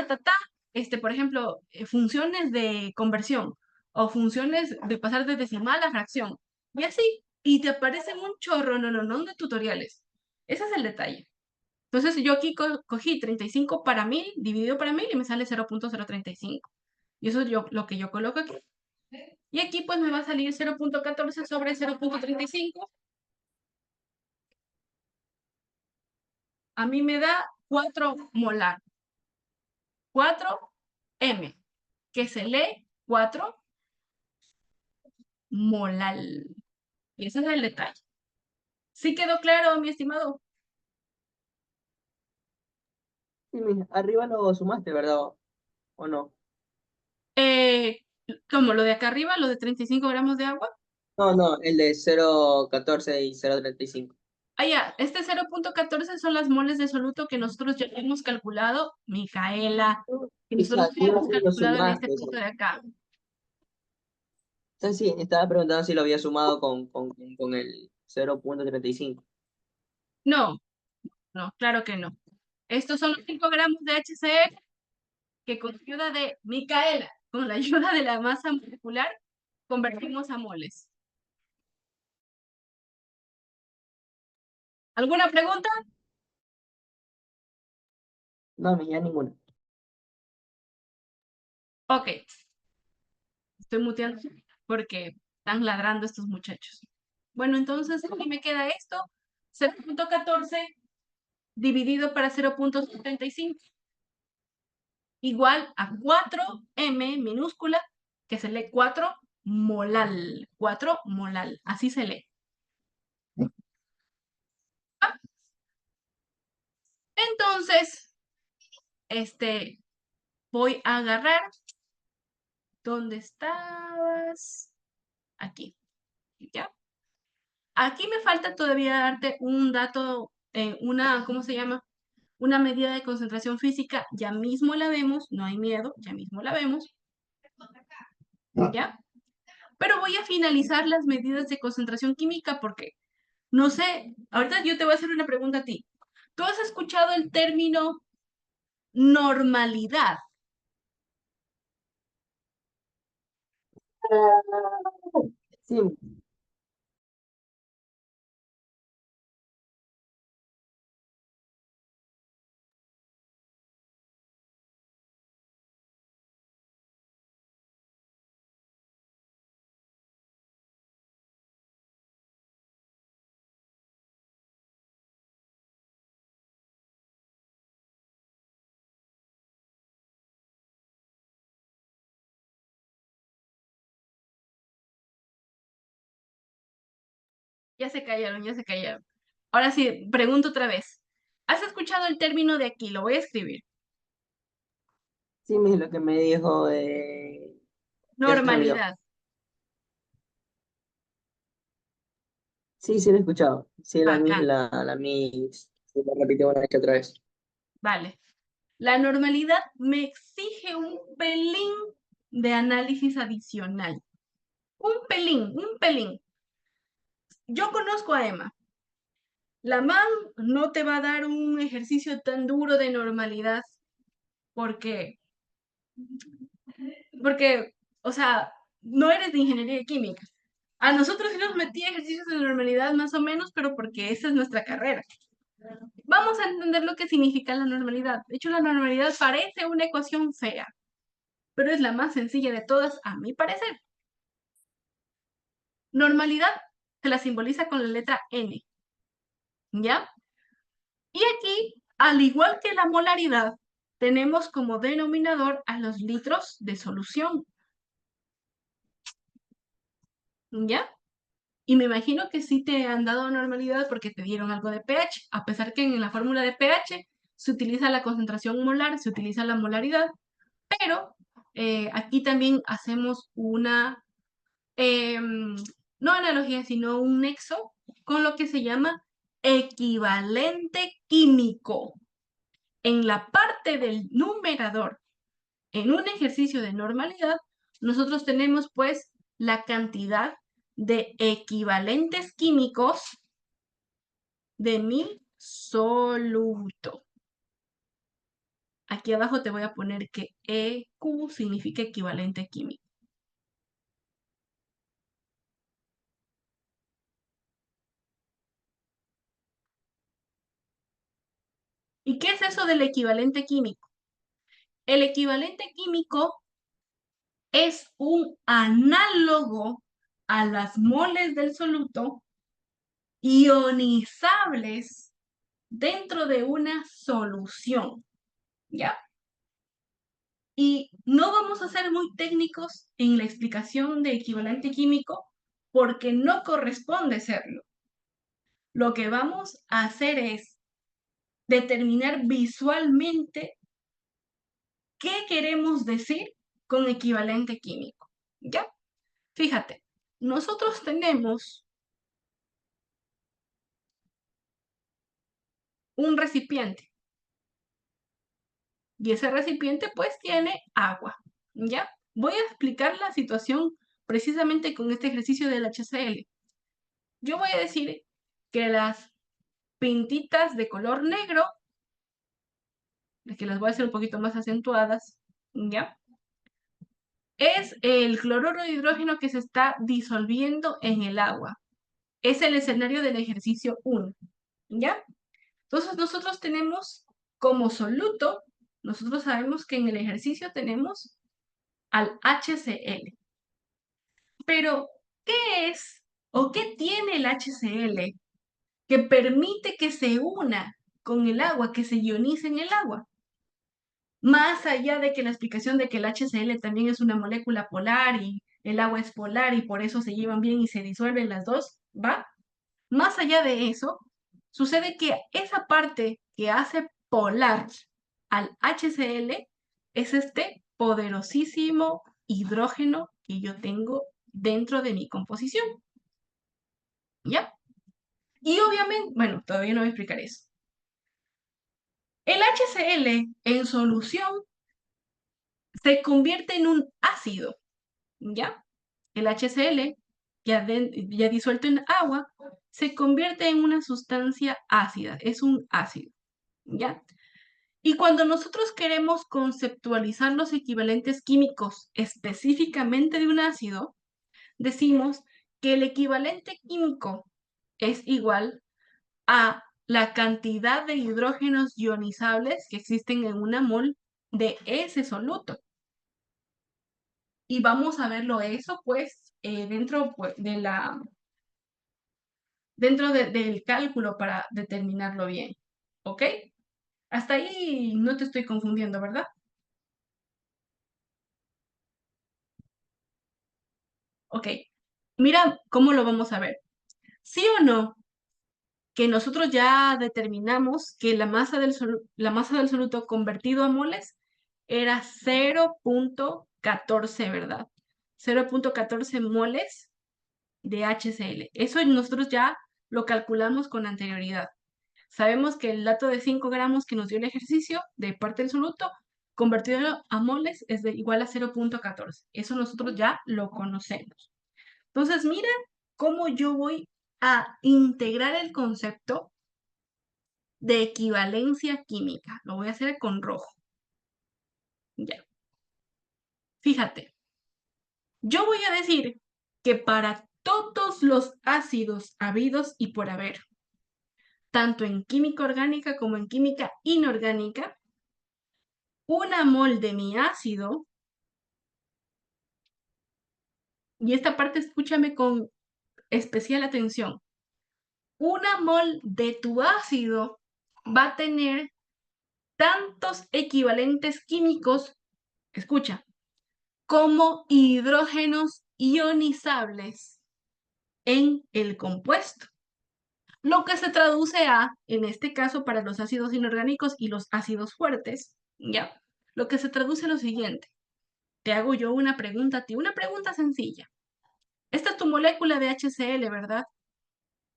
por ejemplo, funciones de conversión o funciones de pasar de decimal a fracción, y así, y te aparecen un chorro, no, de tutoriales. Ese es el detalle. Entonces, yo aquí cogí 35 para 1000, dividido para 1000 y me sale 0,035. Y eso es lo que yo coloco aquí. Y aquí pues me va a salir 0,14 sobre 0,35. A mí me da 4 molar, 4 M, que se lee 4 molal. Y ese es el detalle. ¿Sí quedó claro, mi estimado? Sí, arriba lo sumaste, ¿verdad? ¿O no? Eh, Como lo de acá arriba, lo de 35 gramos de agua. No, no, el de 0,14 y 0,35. Ah, ya, este 0,14 son las moles de soluto que nosotros ya hemos calculado, Micaela, que nosotros ya hemos Lo calculado en este sumaste. punto de acá. Entonces sí, estaba preguntando si lo había sumado con el 0,35. No, no, claro que no. Estos son los 5 gramos de HCl que con ayuda de Micaela, con la ayuda de la masa molecular, convertimos a moles. ¿Alguna pregunta? No, ya ninguna. Ok, estoy muteando porque están ladrando estos muchachos. Bueno, entonces aquí me queda esto, 0,14 dividido para 0,75, igual a 4M minúscula, que se lee 4 molal, 4 molal, así se lee. Entonces, este, voy a agarrar, ¿dónde estabas? Aquí, ¿ya? Aquí me falta todavía darte un dato, ¿cómo se llama? Una medida de concentración física, ya mismo la vemos, no hay miedo, ya mismo la vemos, ¿ya? Pero voy a finalizar las medidas de concentración química porque, no sé, ahorita yo te voy a hacer una pregunta a ti. ¿Tú has escuchado el término normalidad? Sí, Ya se callaron, ya se callaron. Ahora sí, pregunto otra vez. ¿Has escuchado el término de aquí? Lo voy a escribir. Sí, lo que me dijo, ya se me olvidó. Normalidad. Sí, sí, lo he escuchado. Sí, Bacán. la Miss, se lo repitió una vez que otra vez. Vale. La normalidad me exige un pelín de análisis adicional. Un pelín. Yo conozco a Emma. La man no te va a dar un ejercicio tan duro de normalidad porque, porque, o sea, no eres de ingeniería química. A nosotros sí nos metía ejercicios de normalidad más o menos, pero porque esa es nuestra carrera. Vamos a entender lo que significa la normalidad. De hecho, la normalidad parece una ecuación fea, pero es la más sencilla de todas, a mi parecer. Normalidad se la simboliza con la letra N, ¿ya? Y aquí, al igual que la molaridad, tenemos como denominador a los litros de solución, ¿ya? Y me imagino que sí te han dado normalidad porque te dieron algo de pH, a pesar que en la fórmula de pH se utiliza la concentración molar, se utiliza la molaridad, pero aquí también hacemos una, no analogía, sino un nexo con lo que se llama equivalente químico. En la parte del numerador, en un ejercicio de normalidad, nosotros tenemos pues la cantidad de equivalentes químicos de mi soluto. Aquí abajo te voy a poner que EQ significa equivalente químico. ¿Y qué es eso del equivalente químico? El equivalente químico es un análogo a las moles del soluto ionizables dentro de una solución, ¿ya? Y no vamos a ser muy técnicos en la explicación de equivalente químico porque no corresponde serlo. Lo que vamos a hacer es determinar visualmente qué queremos decir con equivalente químico, ¿ya? Fíjate, nosotros tenemos un recipiente y ese recipiente pues tiene agua, ¿ya? Voy a explicar la situación precisamente con este ejercicio del HCl. Yo voy a decir que las pintitas de color negro, que las voy a hacer un poquito más acentuadas, ¿ya? Es el cloruro de hidrógeno que se está disolviendo en el agua. Es el escenario del ejercicio 1, ¿ya? Entonces nosotros tenemos como soluto, nosotros sabemos que en el ejercicio tenemos al HCl. Pero, ¿qué es o qué tiene el HCl que permite que se una con el agua, que se ionice en el agua? Más allá de que la explicación de que el HCl también es una molécula polar y el agua es polar y por eso se llevan bien y se disuelven las dos, ¿va? Más allá de eso, sucede que esa parte que hace polar al HCl es este poderosísimo hidrógeno que yo tengo dentro de mi composición, ¿ya? Y obviamente, bueno, todavía no voy a explicar eso. El HCl en solución se convierte en un ácido, ¿ya? El HCl, ya disuelto en agua, se convierte en una sustancia ácida, es un ácido, ¿ya? Y cuando nosotros queremos conceptualizar los equivalentes químicos específicamente de un ácido, decimos que el equivalente químico es igual a la cantidad de hidrógenos ionizables que existen en una mol de ese soluto. Y vamos a verlo eso, pues, dentro pues, del cálculo para determinarlo bien. ¿Ok? Hasta ahí no te estoy confundiendo, ¿verdad? Ok. Mira cómo lo vamos a ver. ¿Sí o no? Que nosotros ya determinamos que la masa del soluto convertido a moles era 0.14, ¿verdad? 0.14 moles de HCl. Eso nosotros ya lo calculamos con anterioridad. Sabemos que el dato de 5 gramos que nos dio el ejercicio de parte del soluto convertido a moles es igual a 0.14. Eso nosotros ya lo conocemos. Entonces, mira cómo yo voy a integrar el concepto de equivalencia química. Lo voy a hacer con rojo. Ya. Fíjate, yo voy a decir que para todos los ácidos habidos y por haber, tanto en química orgánica como en química inorgánica, una mol de mi ácido, y esta parte escúchame con especial atención, una mol de tu ácido va a tener tantos equivalentes químicos, escucha, como hidrógenos ionizables en el compuesto. Lo que se traduce a, en este caso para los ácidos inorgánicos y los ácidos fuertes, ¿ya? Lo que se traduce a lo siguiente. Te hago yo una pregunta a ti, una pregunta sencilla. Esta es tu molécula de HCl, ¿verdad?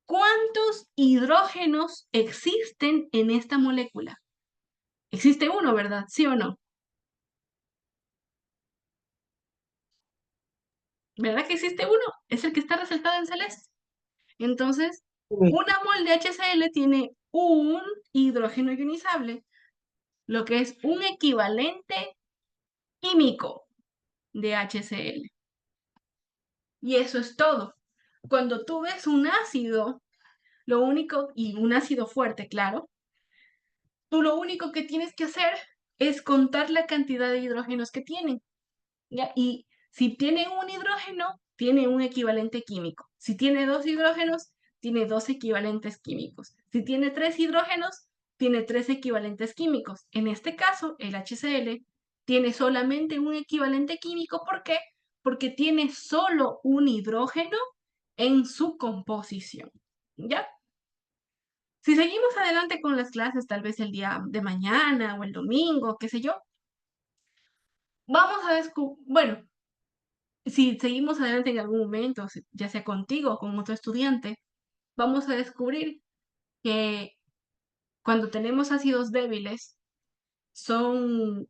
¿Cuántos hidrógenos existen en esta molécula? Existe uno, ¿verdad? ¿Sí o no? ¿Verdad que existe uno? Es el que está resaltado en celeste. Entonces, Uy, una mol de HCl tiene un hidrógeno ionizable, lo que es un equivalente químico de HCl. Y eso es todo. Cuando tú ves un ácido, lo único, y un ácido fuerte, claro, tú lo único que tienes que hacer es contar la cantidad de hidrógenos que tienen. ¿Ya? Y si tiene un hidrógeno, tiene un equivalente químico. Si tiene dos hidrógenos, tiene dos equivalentes químicos. Si tiene tres hidrógenos, tiene tres equivalentes químicos. En este caso, el HCl tiene solamente un equivalente químico. ¿Por qué? Porque tiene solo un hidrógeno en su composición. ¿Ya? Si seguimos adelante con las clases, tal vez el día de mañana o el domingo, qué sé yo, vamos a descubrir, bueno, si seguimos adelante en algún momento, ya sea contigo o con otro estudiante, vamos a descubrir que cuando tenemos ácidos débiles,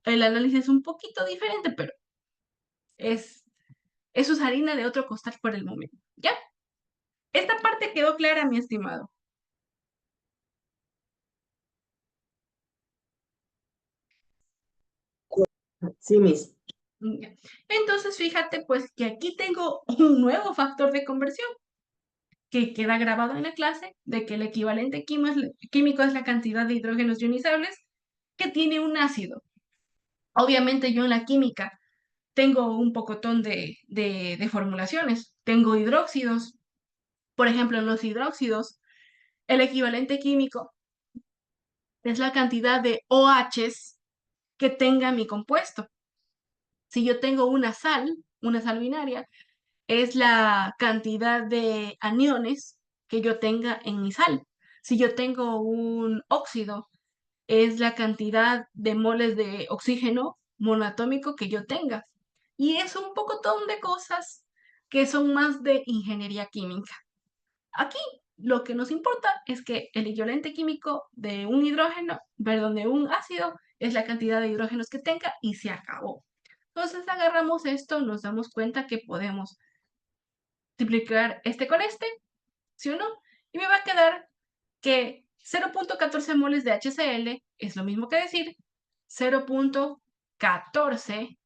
el análisis es un poquito diferente, pero es, eso es harina de otro costal por el momento. ¿Ya? Esta parte quedó clara, mi estimado. sí, Miss. Ya. Entonces, fíjate, pues que aquí tengo un nuevo factor de conversión que queda grabado en la clase de que el equivalente químico es la cantidad de hidrógenos ionizables que tiene un ácido. Obviamente yo en la química tengo un pocotón de formulaciones. Tengo hidróxidos. Por ejemplo, en los hidróxidos, el equivalente químico es la cantidad de OHs que tenga mi compuesto. Si yo tengo una sal binaria, es la cantidad de aniones que yo tenga en mi sal. Si yo tengo un óxido, es la cantidad de moles de oxígeno monoatómico que yo tenga. Y es un pocotón de cosas que son más de ingeniería química. Aquí lo que nos importa es que el equivalente químico de un hidrógeno, perdón, de un ácido, es la cantidad de hidrógenos que tenga y se acabó. Entonces agarramos esto, nos damos cuenta que podemos multiplicar este con este, ¿sí o no? Y me va a quedar que 0.14 moles de HCl es lo mismo que decir 0.14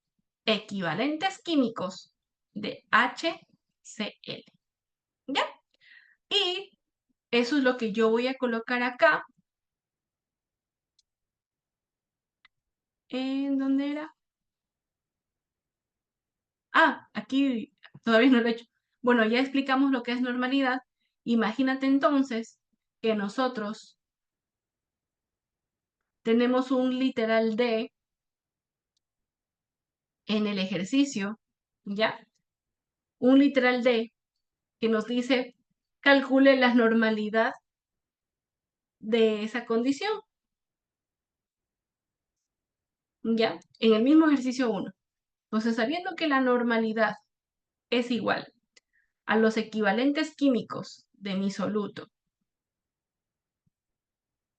equivalentes químicos de HCl. ¿Ya? Y eso es lo que yo voy a colocar acá. ¿En dónde era? Ah, aquí todavía no lo he hecho. Bueno, ya explicamos lo que es normalidad. Imagínate entonces que nosotros tenemos un literal D en el ejercicio, ¿ya? Un literal D que nos dice calcule la normalidad de esa condición. ¿Ya? En el mismo ejercicio 1. Entonces, sabiendo que la normalidad es igual a los equivalentes químicos de mi soluto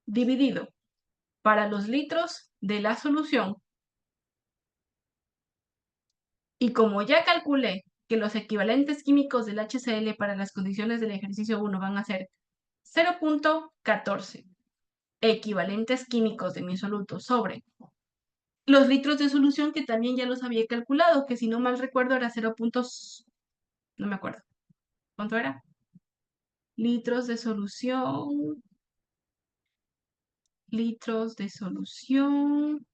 dividido para los litros de la solución, y como ya calculé que los equivalentes químicos del HCl para las condiciones del ejercicio 1 van a ser 0.14 equivalentes químicos de mi soluto sobre los litros de solución, que también ya los había calculado, que si no mal recuerdo era 0. No me acuerdo. ¿Cuánto era? Litros de solución. Litros de solución.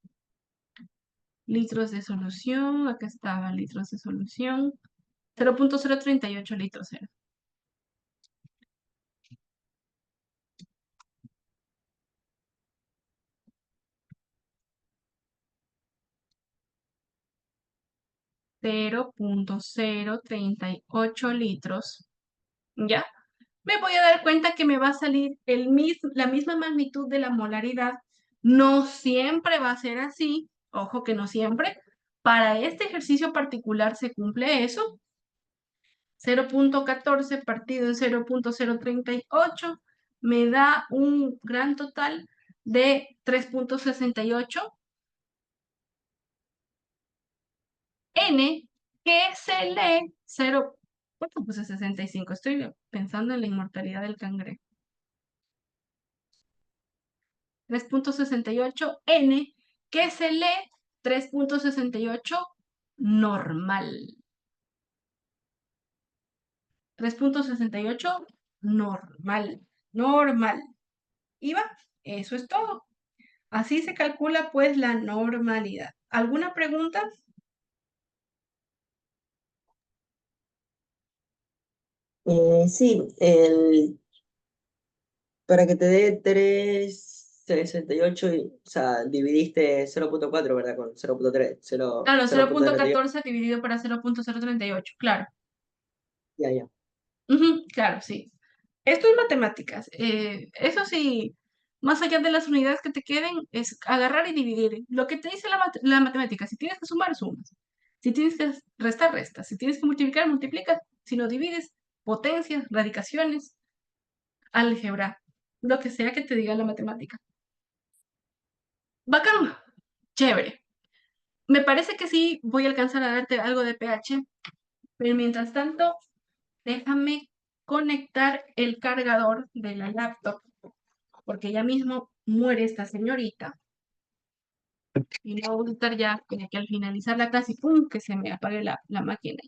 Litros de solución. Acá estaba, litros de solución. 0.038 litros era. 0.038 litros. ¿Ya? Me voy a dar cuenta que me va a salir la misma magnitud de la molaridad. No siempre va a ser así. Ojo que no siempre. Para este ejercicio particular se cumple eso. 0.14 partido en 0.038 me da un gran total de 3.68 N, que se lee 0. ¿Cuánto puse 65? Estoy pensando en la inmortalidad del cangrejo. 3.68 N, que se lee 3.68 normal. 3.68 normal. Normal. ¿Y va? Eso es todo. Así se calcula pues la normalidad. ¿Alguna pregunta? Sí, para que te dé 3,68, o sea, dividiste 0,4, ¿verdad? Con 0,3, Claro, 0,38. 0.14 dividido para 0.038, claro. Ya, ya. Ujú, claro, sí. Esto es matemáticas. Eso sí, más allá de las unidades que te queden, es agarrar y dividir. Lo que te dice la matemática, si tienes que sumar, sumas. Si tienes que restar, restas. Si tienes que multiplicar, multiplicas. Si no divides, potencias, radicaciones, álgebra, lo que sea que te diga la matemática. Bacán, chévere. Me parece que sí voy a alcanzar a darte algo de pH, pero mientras tanto, déjame conectar el cargador de la laptop, porque ya mismo muere esta señorita. Y no voy a estar ya que al finalizar la clase, ¡pum!, que se me apague la máquina.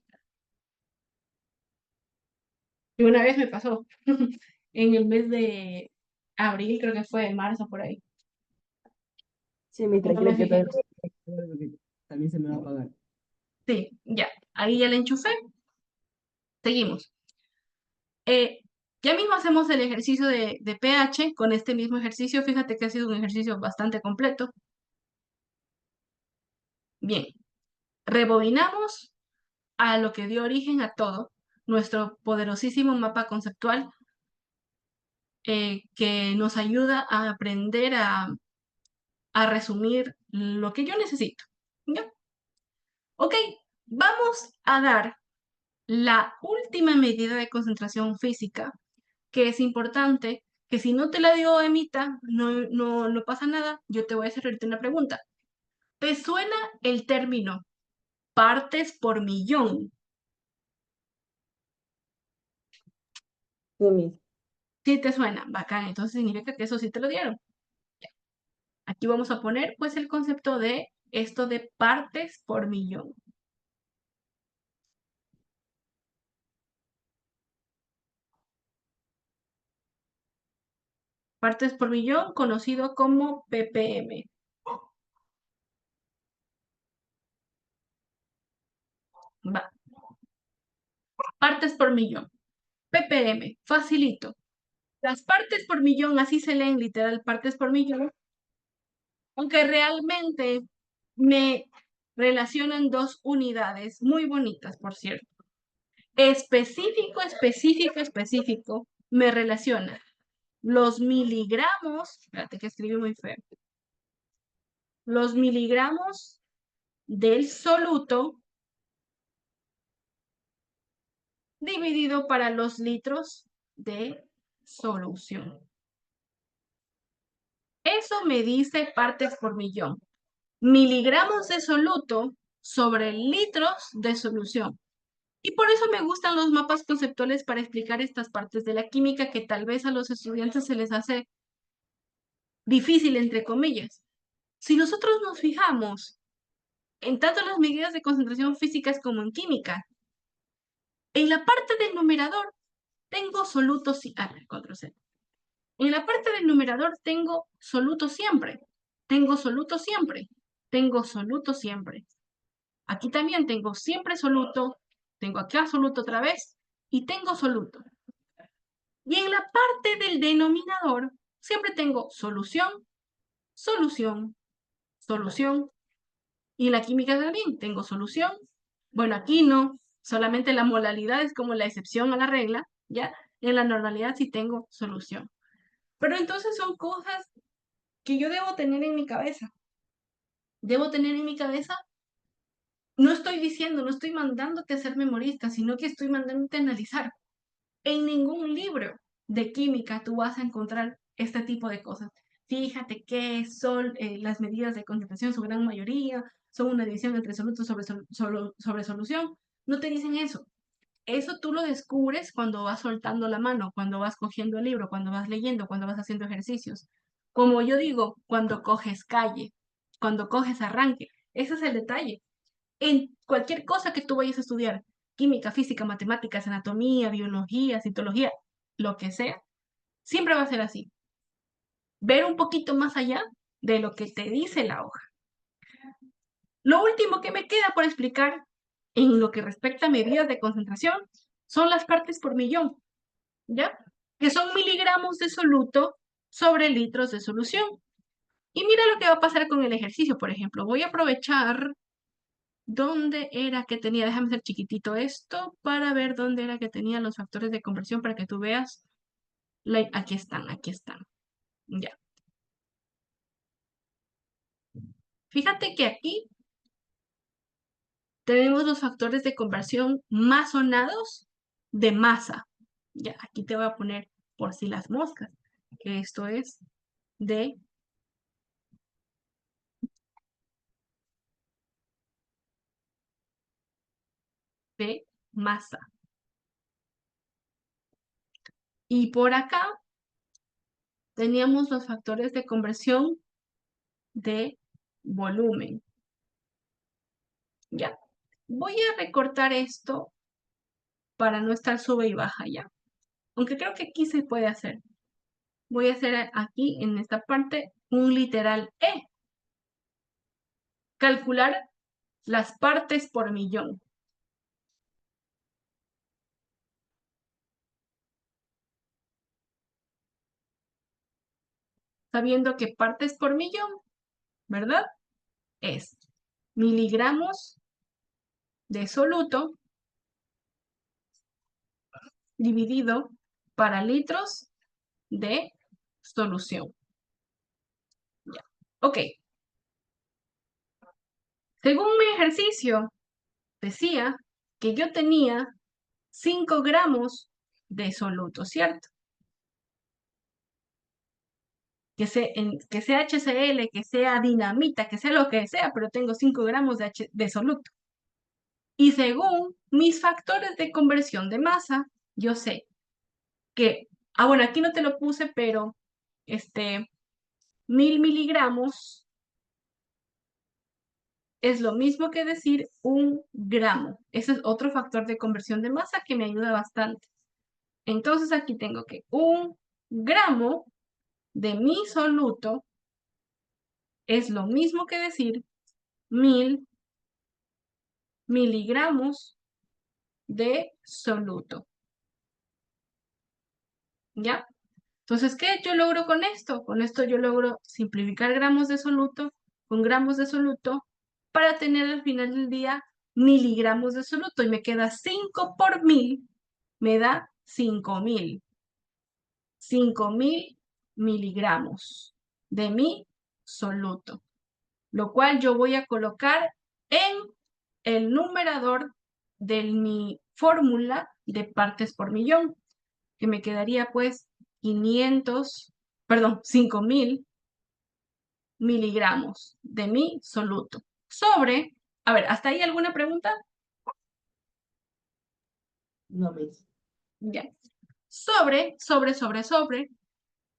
Y una vez me pasó, en el mes de abril, creo que fue, de marzo, por ahí. Sí, mi No tranquila me que yo fijé. también se me va a apagar. Sí, ya. Ahí ya la enchufé. Seguimos. Ya mismo hacemos el ejercicio de pH con este mismo ejercicio. Fíjate que ha sido un ejercicio bastante completo. Bien, rebobinamos a lo que dio origen a todo, nuestro poderosísimo mapa conceptual, que nos ayuda a aprender a resumir lo que yo necesito. ¿Ya? Ok, vamos a dar la última medida de concentración física, que es importante, que si no te la dio Emita, no pasa nada. Yo te voy a hacer ahorita una pregunta. ¿Te suena el término partes por millón? Sí, mis. Sí te suena, bacán. Entonces significa que eso sí te lo dieron. Aquí vamos a poner pues el concepto de esto de partes por millón. Partes por millón, conocido como ppm. Va. Partes por millón. ppm, facilito. Las partes por millón, así se leen literal, partes por millón, aunque realmente me relacionan dos unidades muy bonitas, por cierto. Específico, específico, específico, me relaciona los miligramos, espérate que escribí muy feo, los miligramos del soluto dividido para los litros de solución. Eso me dice partes por millón. Miligramos de soluto sobre litros de solución. Y por eso me gustan los mapas conceptuales para explicar estas partes de la química que tal vez a los estudiantes se les hace difícil, entre comillas. Si nosotros nos fijamos en tanto las medidas de concentración físicas como en química, en la parte del numerador tengo soluto, control C. En la parte del numerador tengo soluto siempre, tengo soluto siempre, tengo soluto siempre. Aquí también tengo siempre soluto, tengo acá soluto otra vez y tengo soluto. Y en la parte del denominador siempre tengo solución, solución, solución. Y en la química también tengo solución. Bueno, aquí no, solamente la molalidad es como la excepción a la regla, ¿ya? En la normalidad sí tengo solución. Pero entonces son cosas que yo debo tener en mi cabeza. Debo tener en mi cabeza, no estoy diciendo, no estoy mandándote a ser memorista, sino que estoy mandándote a analizar. En ningún libro de química tú vas a encontrar este tipo de cosas. Fíjate que son las medidas de concentración, su gran mayoría, son una división entre soluto sobre solución. No te dicen eso. Eso tú lo descubres cuando vas soltando la mano, cuando vas cogiendo el libro, cuando vas leyendo, cuando vas haciendo ejercicios. Como yo digo, cuando coges calle, cuando coges arranque. Ese es el detalle. En cualquier cosa que tú vayas a estudiar, química, física, matemáticas, anatomía, biología, citología, lo que sea, siempre va a ser así. Ver un poquito más allá de lo que te dice la hoja. Lo último que me queda por explicar en lo que respecta a medidas de concentración son las partes por millón, ¿ya? Que son miligramos de soluto sobre litros de solución. Y mira lo que va a pasar con el ejercicio, por ejemplo. Voy a aprovechar dónde era que tenía, déjame hacer chiquitito esto para ver dónde era que tenía los factores de conversión para que tú veas. Aquí están, aquí están. Ya. Fíjate que aquí tenemos los factores de conversión más sonados de masa. Ya, aquí te voy a poner por si las moscas, que esto es de masa. Y por acá teníamos los factores de conversión de volumen. Ya. Voy a recortar esto para no estar sube y baja ya. Aunque creo que aquí se puede hacer. Voy a hacer aquí en esta parte un literal E. Calcular las partes por millón. Sabiendo que partes por millón, ¿verdad? Es miligramos de soluto dividido para litros de solución. Ya. Ok. Según mi ejercicio, decía que yo tenía 5 gramos de soluto, ¿cierto? Que sea HCl, que sea dinamita, que sea lo que sea, pero tengo 5 gramos de soluto. Y según mis factores de conversión de masa, yo sé que, bueno, aquí no te lo puse, pero 1000 miligramos es lo mismo que decir 1 gramo. Ese es otro factor de conversión de masa que me ayuda bastante. Entonces aquí tengo que 1 gramo de mi soluto es lo mismo que decir 1000 miligramos de soluto. ¿Ya? Entonces, ¿qué yo logro con esto? Con esto yo logro simplificar gramos de soluto con gramos de soluto para tener al final del día miligramos de soluto y me queda 5 por 1000, me da 5000. 5.000 miligramos de mi soluto, lo cual yo voy a colocar en el numerador de mi fórmula de partes por millón, que me quedaría pues 5.000 miligramos de mi soluto. Sobre, a ver, ¿hasta ahí alguna pregunta? No, Miss. Ya. Sobre,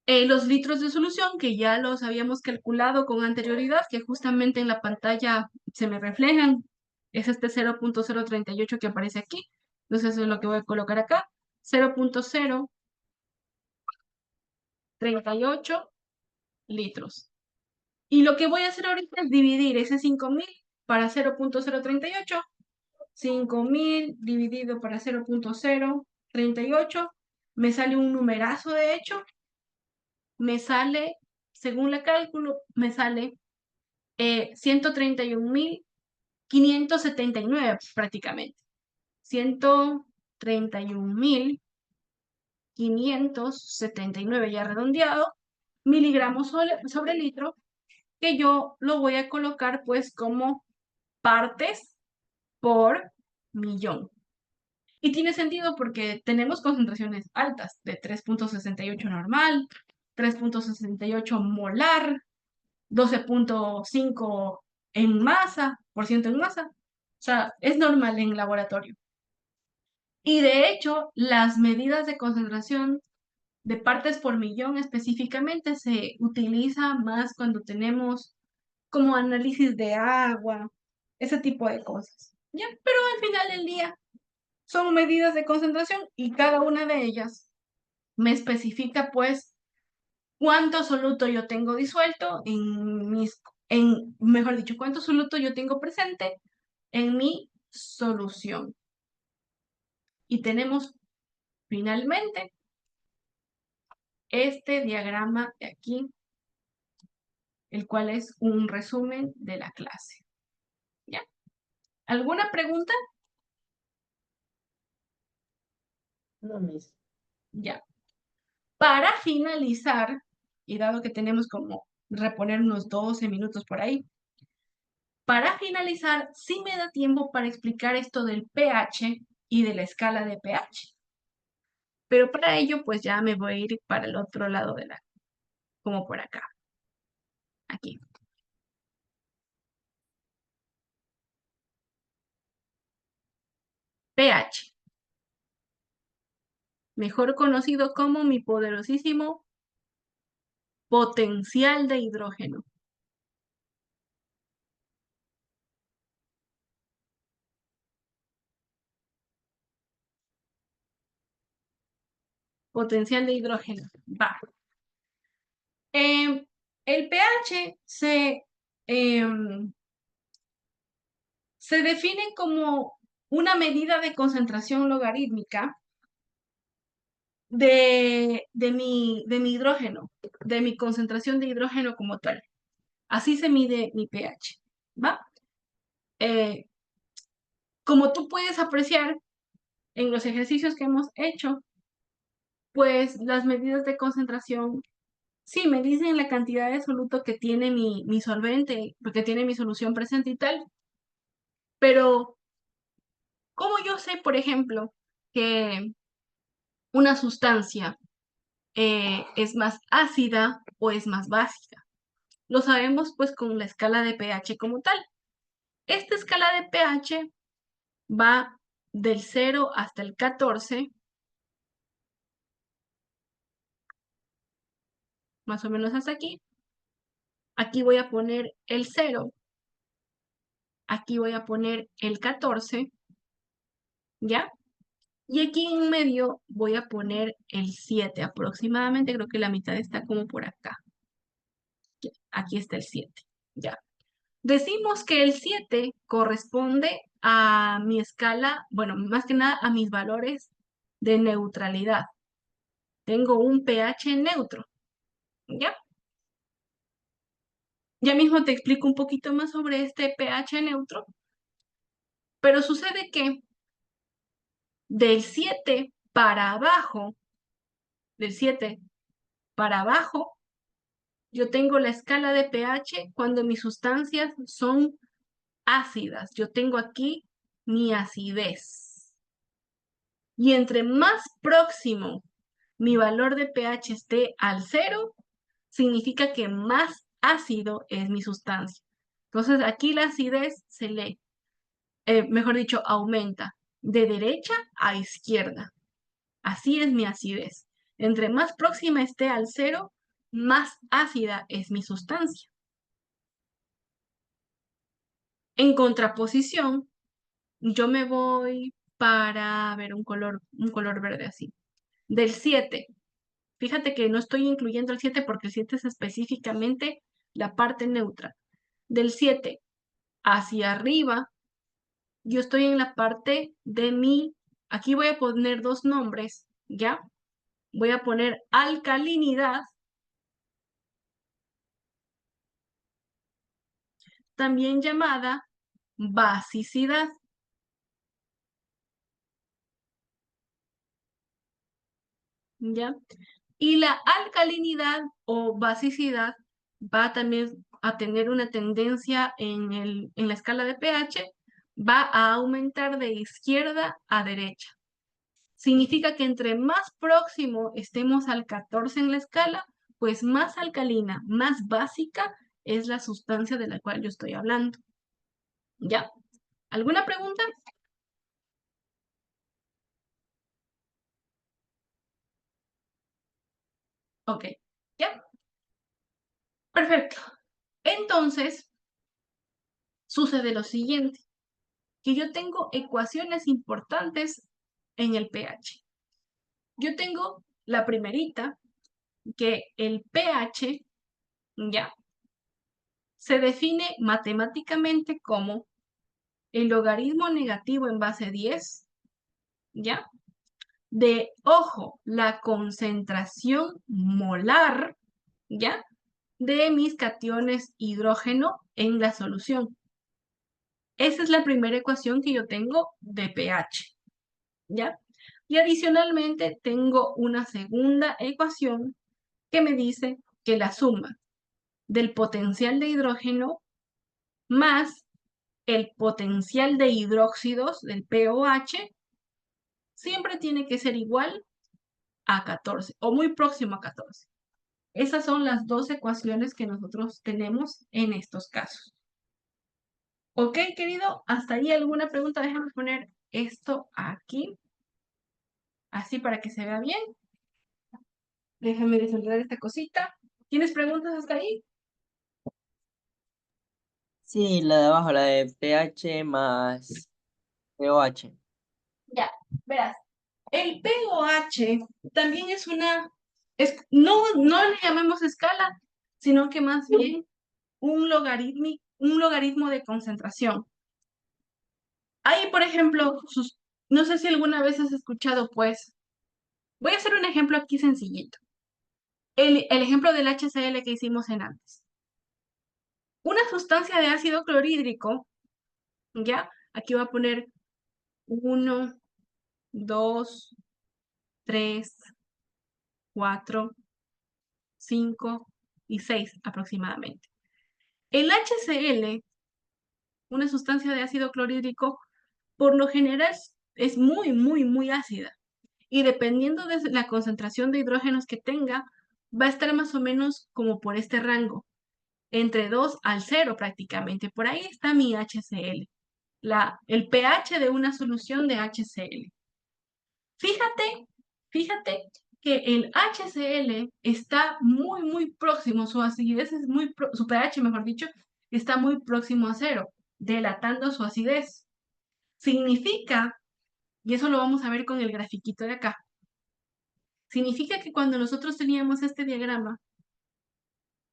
los litros de solución que ya los habíamos calculado con anterioridad, que justamente en la pantalla se me reflejan. Es este 0.038 que aparece aquí. Entonces eso es lo que voy a colocar acá. 0.038 litros. Y lo que voy a hacer ahorita es dividir ese 5.000 para 0.038. 5.000 dividido para 0.038. Me sale un numerazo, de hecho. Me sale, según la cálculo, me sale 131.579 prácticamente. 131.579 ya redondeado, miligramos sobre litro, que yo lo voy a colocar pues como partes por millón. Y tiene sentido porque tenemos concentraciones altas de 3.68 normal, 3.68 molar, 12.5 en masa, por ciento en masa. O sea, es normal en laboratorio. Y de hecho, las medidas de concentración de partes por millón específicamente se utiliza más cuando tenemos como análisis de agua, ese tipo de cosas. ¿Ya? Pero al final del día son medidas de concentración y cada una de ellas me especifica pues cuánto soluto yo tengo disuelto mejor dicho, cuánto soluto yo tengo presente en mi solución. Y tenemos finalmente este diagrama de aquí, el cual es un resumen de la clase. ¿Ya? ¿Alguna pregunta? No, Miss. Ya. Para finalizar, y dado que tenemos como reponer unos 12 minutos por ahí, para finalizar, sí me da tiempo para explicar esto del pH y de la escala de pH. Pero para ello, pues ya me voy a ir para el otro lado de como por acá. Aquí. pH. Mejor conocido como mi poderosísimo potencial de hidrógeno. Potencial de hidrógeno. Va. El pH se define como una medida de concentración logarítmica de mi hidrógeno, de mi concentración de hidrógeno como tal. Así se mide mi pH, ¿va? Como tú puedes apreciar en los ejercicios que hemos hecho, pues las medidas de concentración, sí, me dicen la cantidad de soluto que tiene mi solvente, porque tiene mi solución presente y tal, pero ¿cómo yo sé, por ejemplo, que una sustancia es más ácida o es más básica? Lo sabemos pues con la escala de pH como tal. Esta escala de pH va del 0 hasta el 14, más o menos hasta aquí. Aquí voy a poner el 0, aquí voy a poner el 14, ¿ya? Y aquí en medio voy a poner el 7 aproximadamente, creo que la mitad está como por acá. Aquí está el 7, ¿ya? Decimos que el 7 corresponde a mi escala, bueno, más que nada a mis valores de neutralidad. Tengo un pH neutro, ¿ya? Ya mismo te explico un poquito más sobre este pH neutro, pero sucede que del 7 para abajo, del 7 para abajo, yo tengo la escala de pH cuando mis sustancias son ácidas. Yo tengo aquí mi acidez. Y entre más próximo mi valor de pH esté al 0, significa que más ácido es mi sustancia. Entonces aquí la acidez se lee, mejor dicho, aumenta de derecha a izquierda. Así es mi acidez. Entre más próxima esté al 0, más ácida es mi sustancia. En contraposición, yo me voy para ver un color verde así. Del 7. Fíjate que no estoy incluyendo el 7 porque el 7 es específicamente la parte neutra. Del 7 hacia arriba, yo estoy en la parte de mi, aquí voy a poner dos nombres, ¿ya? Voy a poner alcalinidad, también llamada basicidad, ¿ya? Y la alcalinidad o basicidad va también a tener una tendencia en la escala de pH, va a aumentar de izquierda a derecha. Significa que entre más próximo estemos al 14 en la escala, pues más alcalina, más básica es la sustancia de la cual yo estoy hablando. ¿Ya? ¿Alguna pregunta? Ok. ¿Ya? Perfecto. Entonces, sucede lo siguiente, que yo tengo ecuaciones importantes en el pH. Yo tengo la primerita, que el pH, ya, se define matemáticamente como el logaritmo negativo en base 10, ¿ya? De, ojo, la concentración molar, ¿ya? De mis cationes hidrógeno en la solución. Esa es la primera ecuación que yo tengo de pH, ¿ya? Y adicionalmente tengo una segunda ecuación que me dice que la suma del potencial de hidrógeno más el potencial de hidróxidos del pOH siempre tiene que ser igual a 14 o muy próximo a 14. Esas son las dos ecuaciones que nosotros tenemos en estos casos. Ok, querido, hasta ahí alguna pregunta. Déjame poner esto aquí, así para que se vea bien. Déjame desenredar esta cosita. ¿Tienes preguntas hasta ahí? Sí, la de abajo, la de pH más pOH. Ya, verás. El pOH también es no le llamemos escala, sino que más bien un logaritmo de concentración. Ahí, por ejemplo, no sé si alguna vez has escuchado, pues, voy a hacer un ejemplo aquí sencillito. El ejemplo del HCl que hicimos en antes. Una sustancia de ácido clorhídrico, ¿ya? Aquí voy a poner 1, 2, 3, 4, 5 y 6 aproximadamente. El HCl, una sustancia de ácido clorhídrico, por lo general es muy, muy, muy ácida. Y dependiendo de la concentración de hidrógenos que tenga, va a estar más o menos como por este rango, entre 2 al 0 prácticamente. Por ahí está mi HCl, el pH de una solución de HCl. Fíjate que el HCl está muy, muy próximo, su acidez es su pH, mejor dicho, está muy próximo a 0, delatando su acidez. Significa, y eso lo vamos a ver con el grafiquito de acá, significa que cuando nosotros teníamos este diagrama,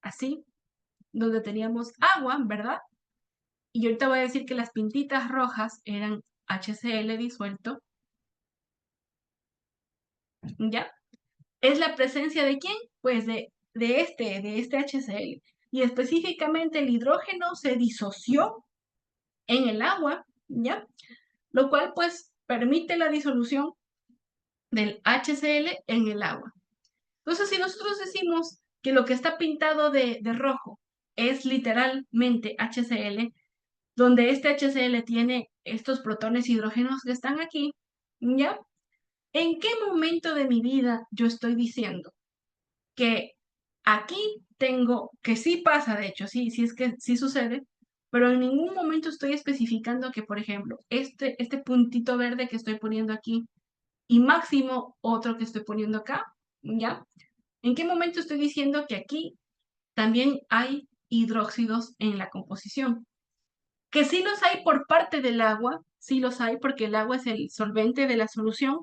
así, donde teníamos agua, ¿verdad? Y ahorita voy a decir que las pintitas rojas eran HCl disuelto, ¿ya? ¿Es la presencia de quién? Pues de este HCl. Y específicamente el hidrógeno se disoció en el agua, ¿ya? Lo cual pues permite la disolución del HCl en el agua. Entonces, si nosotros decimos que lo que está pintado de rojo es literalmente HCl, donde este HCl tiene estos protones hidrógenos que están aquí, ¿ya? ¿En qué momento de mi vida yo estoy diciendo que aquí tengo, que sí pasa, de hecho, sí, sí es que sí sucede, pero en ningún momento estoy especificando que, por ejemplo, este puntito verde que estoy poniendo aquí y máximo otro que estoy poniendo acá, ¿ya? ¿En qué momento estoy diciendo que aquí también hay hidróxidos en la composición? Que sí los hay por parte del agua, sí los hay porque el agua es el solvente de la solución,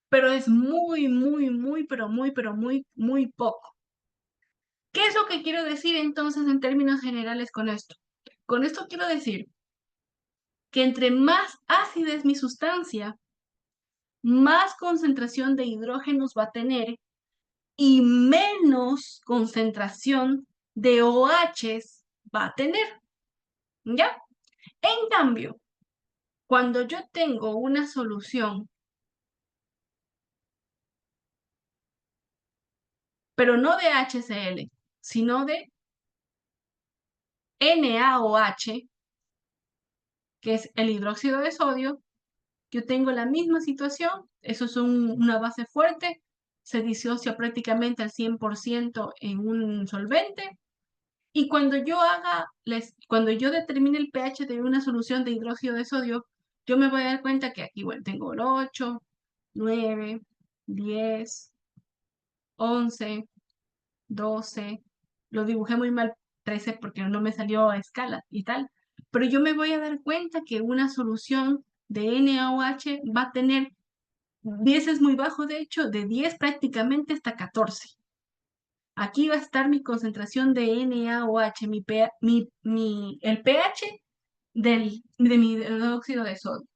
pero es muy, muy, muy, pero muy, muy poco. ¿Qué es lo que quiero decir entonces en términos generales con esto? Con esto quiero decir que entre más ácida es mi sustancia, más concentración de hidrógenos va a tener y menos concentración de OHs va a tener, ¿ya? En cambio, cuando yo tengo una solución, pero no de HCl, sino de NaOH, que es el hidróxido de sodio, yo tengo la misma situación, eso es una base fuerte, se disocia prácticamente al 100% en un solvente, y cuando yo determine el pH de una solución de hidróxido de sodio, yo me voy a dar cuenta que aquí, bueno, tengo el 8, 9, 10, 11, 12, lo dibujé muy mal, 13 porque no me salió a escala y tal, pero yo me voy a dar cuenta que una solución de NaOH va a tener 10 es muy bajo, de hecho, de 10 prácticamente hasta 14. Aquí va a estar mi concentración de NaOH, el pH de mi óxido de sodio.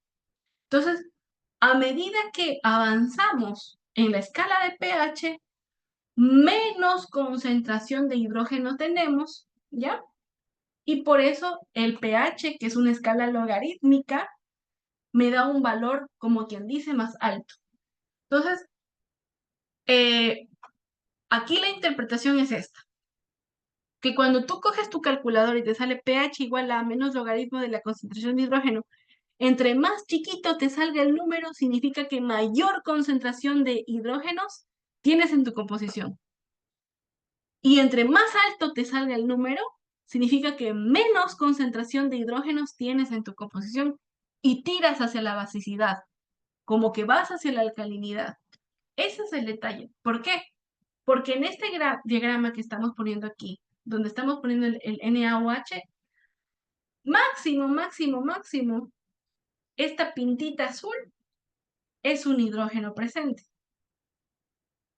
Entonces, a medida que avanzamos en la escala de pH, menos concentración de hidrógeno tenemos, ¿ya? Y por eso el pH, que es una escala logarítmica, me da un valor, como quien dice, más alto. Entonces, eh, aquí la interpretación es esta, que cuando tú coges tu calculador y te sale pH igual a menos logaritmo de la concentración de hidrógeno, entre más chiquito te salga el número, significa que mayor concentración de hidrógenos tienes en tu composición. Y entre más alto te salga el número, significa que menos concentración de hidrógenos tienes en tu composición y tiras hacia la basicidad, como que vas hacia la alcalinidad. Ese es el detalle. ¿Por qué? Porque en este diagrama que estamos poniendo aquí, donde estamos poniendo el NaOH, máximo, máximo, máximo, esta pintita azul es un hidrógeno presente,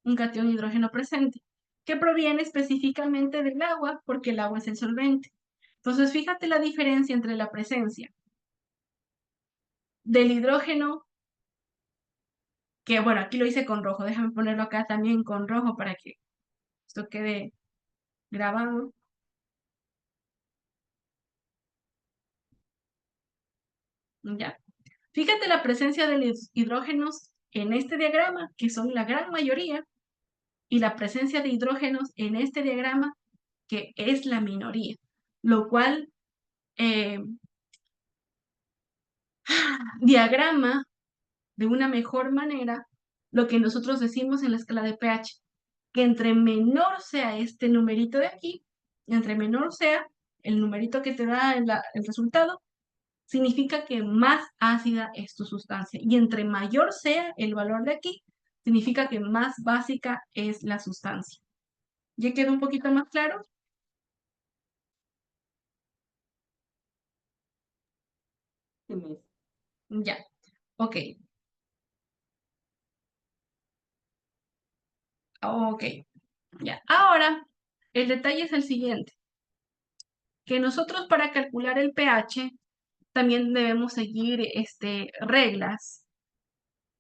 un catión hidrógeno presente, que proviene específicamente del agua, porque el agua es el solvente. Entonces, fíjate la diferencia entre la presencia del hidrógeno, que bueno, aquí lo hice con rojo, déjame ponerlo acá también con rojo para que esto quede grabado. ¿Ya? Fíjate la presencia de los hidrógenos en este diagrama, que son la gran mayoría, y la presencia de hidrógenos en este diagrama, que es la minoría, lo cual eh, diagrama de una mejor manera lo que nosotros decimos en la escala de pH, que entre menor sea este numerito de aquí, entre menor sea el numerito que te da el resultado, significa que más ácida es tu sustancia. Y entre mayor sea el valor de aquí, significa que más básica es la sustancia. ¿Ya quedó un poquito más claro? Sí, Miss. Ya, ok, ok, ya. Ahora, el detalle es el siguiente, que nosotros para calcular el pH también debemos seguir reglas,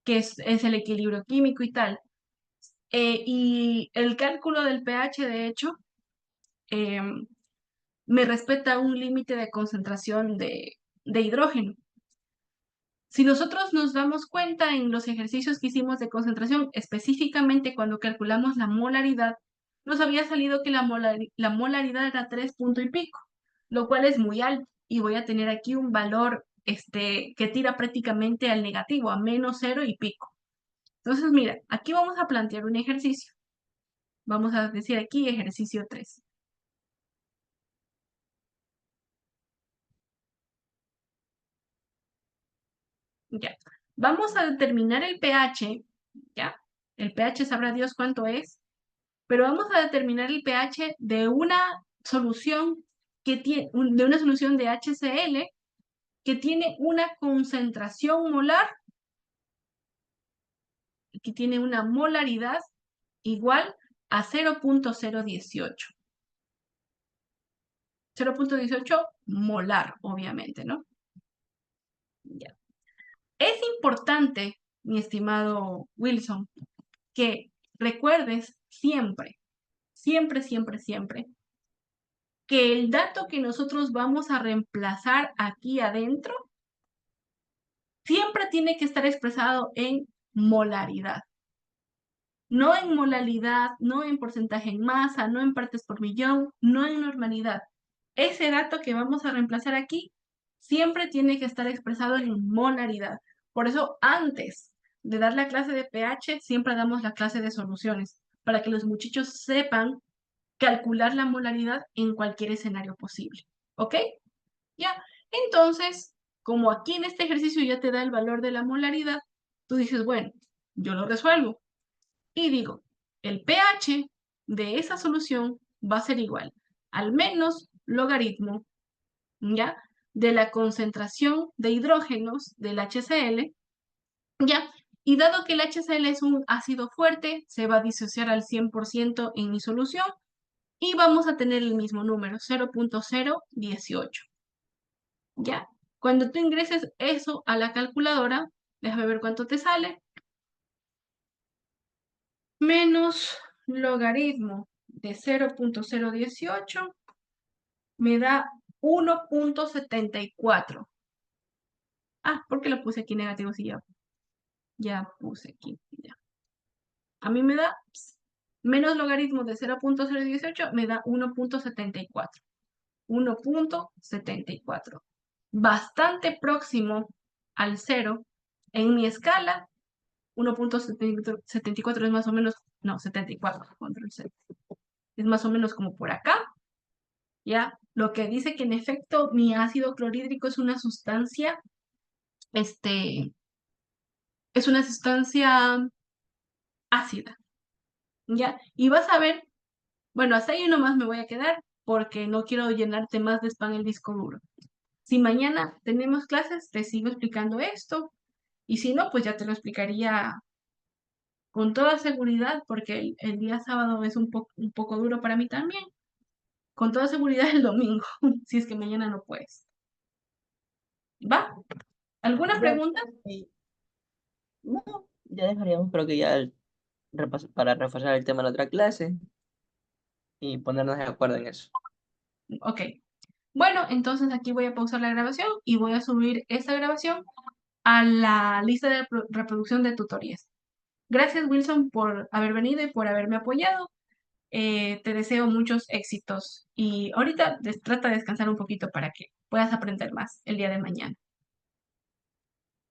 que es el equilibrio químico y tal. Y el cálculo del pH, de hecho, em, me respeta un límite de concentración de hidrógeno. Si nosotros nos damos cuenta en los ejercicios que hicimos de concentración, específicamente cuando calculamos la molaridad, nos había salido que la molaridad era 3 punto y pico, lo cual es muy alto. Y voy a tener aquí un valor que tira prácticamente al negativo, a menos 0 y pico. Entonces, mira, aquí vamos a plantear un ejercicio. Vamos a decir aquí ejercicio 3. Ya. Vamos a determinar el pH, ¿ya? El pH sabrá Dios cuánto es, pero vamos a determinar el pH de una solución que tiene, de una solución de HCl que tiene una concentración molar, que tiene una molaridad igual a 0.018. 0.18 molar, obviamente, ¿no? Ya. Es importante, mi estimado Wilson, que recuerdes siempre, siempre, siempre, siempre, que el dato que nosotros vamos a reemplazar aquí adentro siempre tiene que estar expresado en molaridad. No en molalidad, no en porcentaje en masa, no en partes por millón, no en normalidad. Ese dato que vamos a reemplazar aquí siempre tiene que estar expresado en molaridad. Por eso, antes de dar la clase de pH, siempre damos la clase de soluciones, para que los muchachos sepan calcular la molaridad en cualquier escenario posible. ¿Ok? Ya. Entonces, como aquí en este ejercicio ya te da el valor de la molaridad, tú dices, bueno, yo lo resuelvo. Y digo, el pH de esa solución va a ser igual al menos logaritmo, ¿ya? De la concentración de hidrógenos del HCl, ¿ya? Y dado que el HCl es un ácido fuerte, se va a disociar al 100% en mi solución y vamos a tener el mismo número, 0.018, ¿ya? Cuando tú ingreses eso a la calculadora, déjame ver cuánto te sale, menos logaritmo de 0.018 me da 1.74. Ah, ¿por qué lo puse aquí negativo? Si ya puse aquí. Ya. A mí me da menos logaritmo de 0.018 me da 1.74. 1.74. Bastante próximo al 0 en mi escala. 1.74 es más o menos, no, 74, control C. Es más o menos como por acá, ¿ya? Lo que dice que en efecto mi ácido clorhídrico es una sustancia, este, es una sustancia ácida, ¿ya? Y vas a ver, bueno, hasta ahí nomás me voy a quedar porque no quiero llenarte más de spam el disco duro. Si mañana tenemos clases, te sigo explicando esto, y si no, pues ya te lo explicaría con toda seguridad, porque el día sábado es un poco duro para mí también. Con toda seguridad el domingo, si es que mañana no puedes. ¿Va? ¿Alguna Ya, pregunta? no, ya dejaríamos, creo que ya para repasar el tema en otra clase y ponernos de acuerdo en eso. Ok. Bueno, entonces aquí voy a pausar la grabación y voy a subir esta grabación a la lista de reproducción de tutorías. Gracias, Wilson, por haber venido y por haberme apoyado. Te deseo muchos éxitos y ahorita trata de descansar un poquito para que puedas aprender más el día de mañana.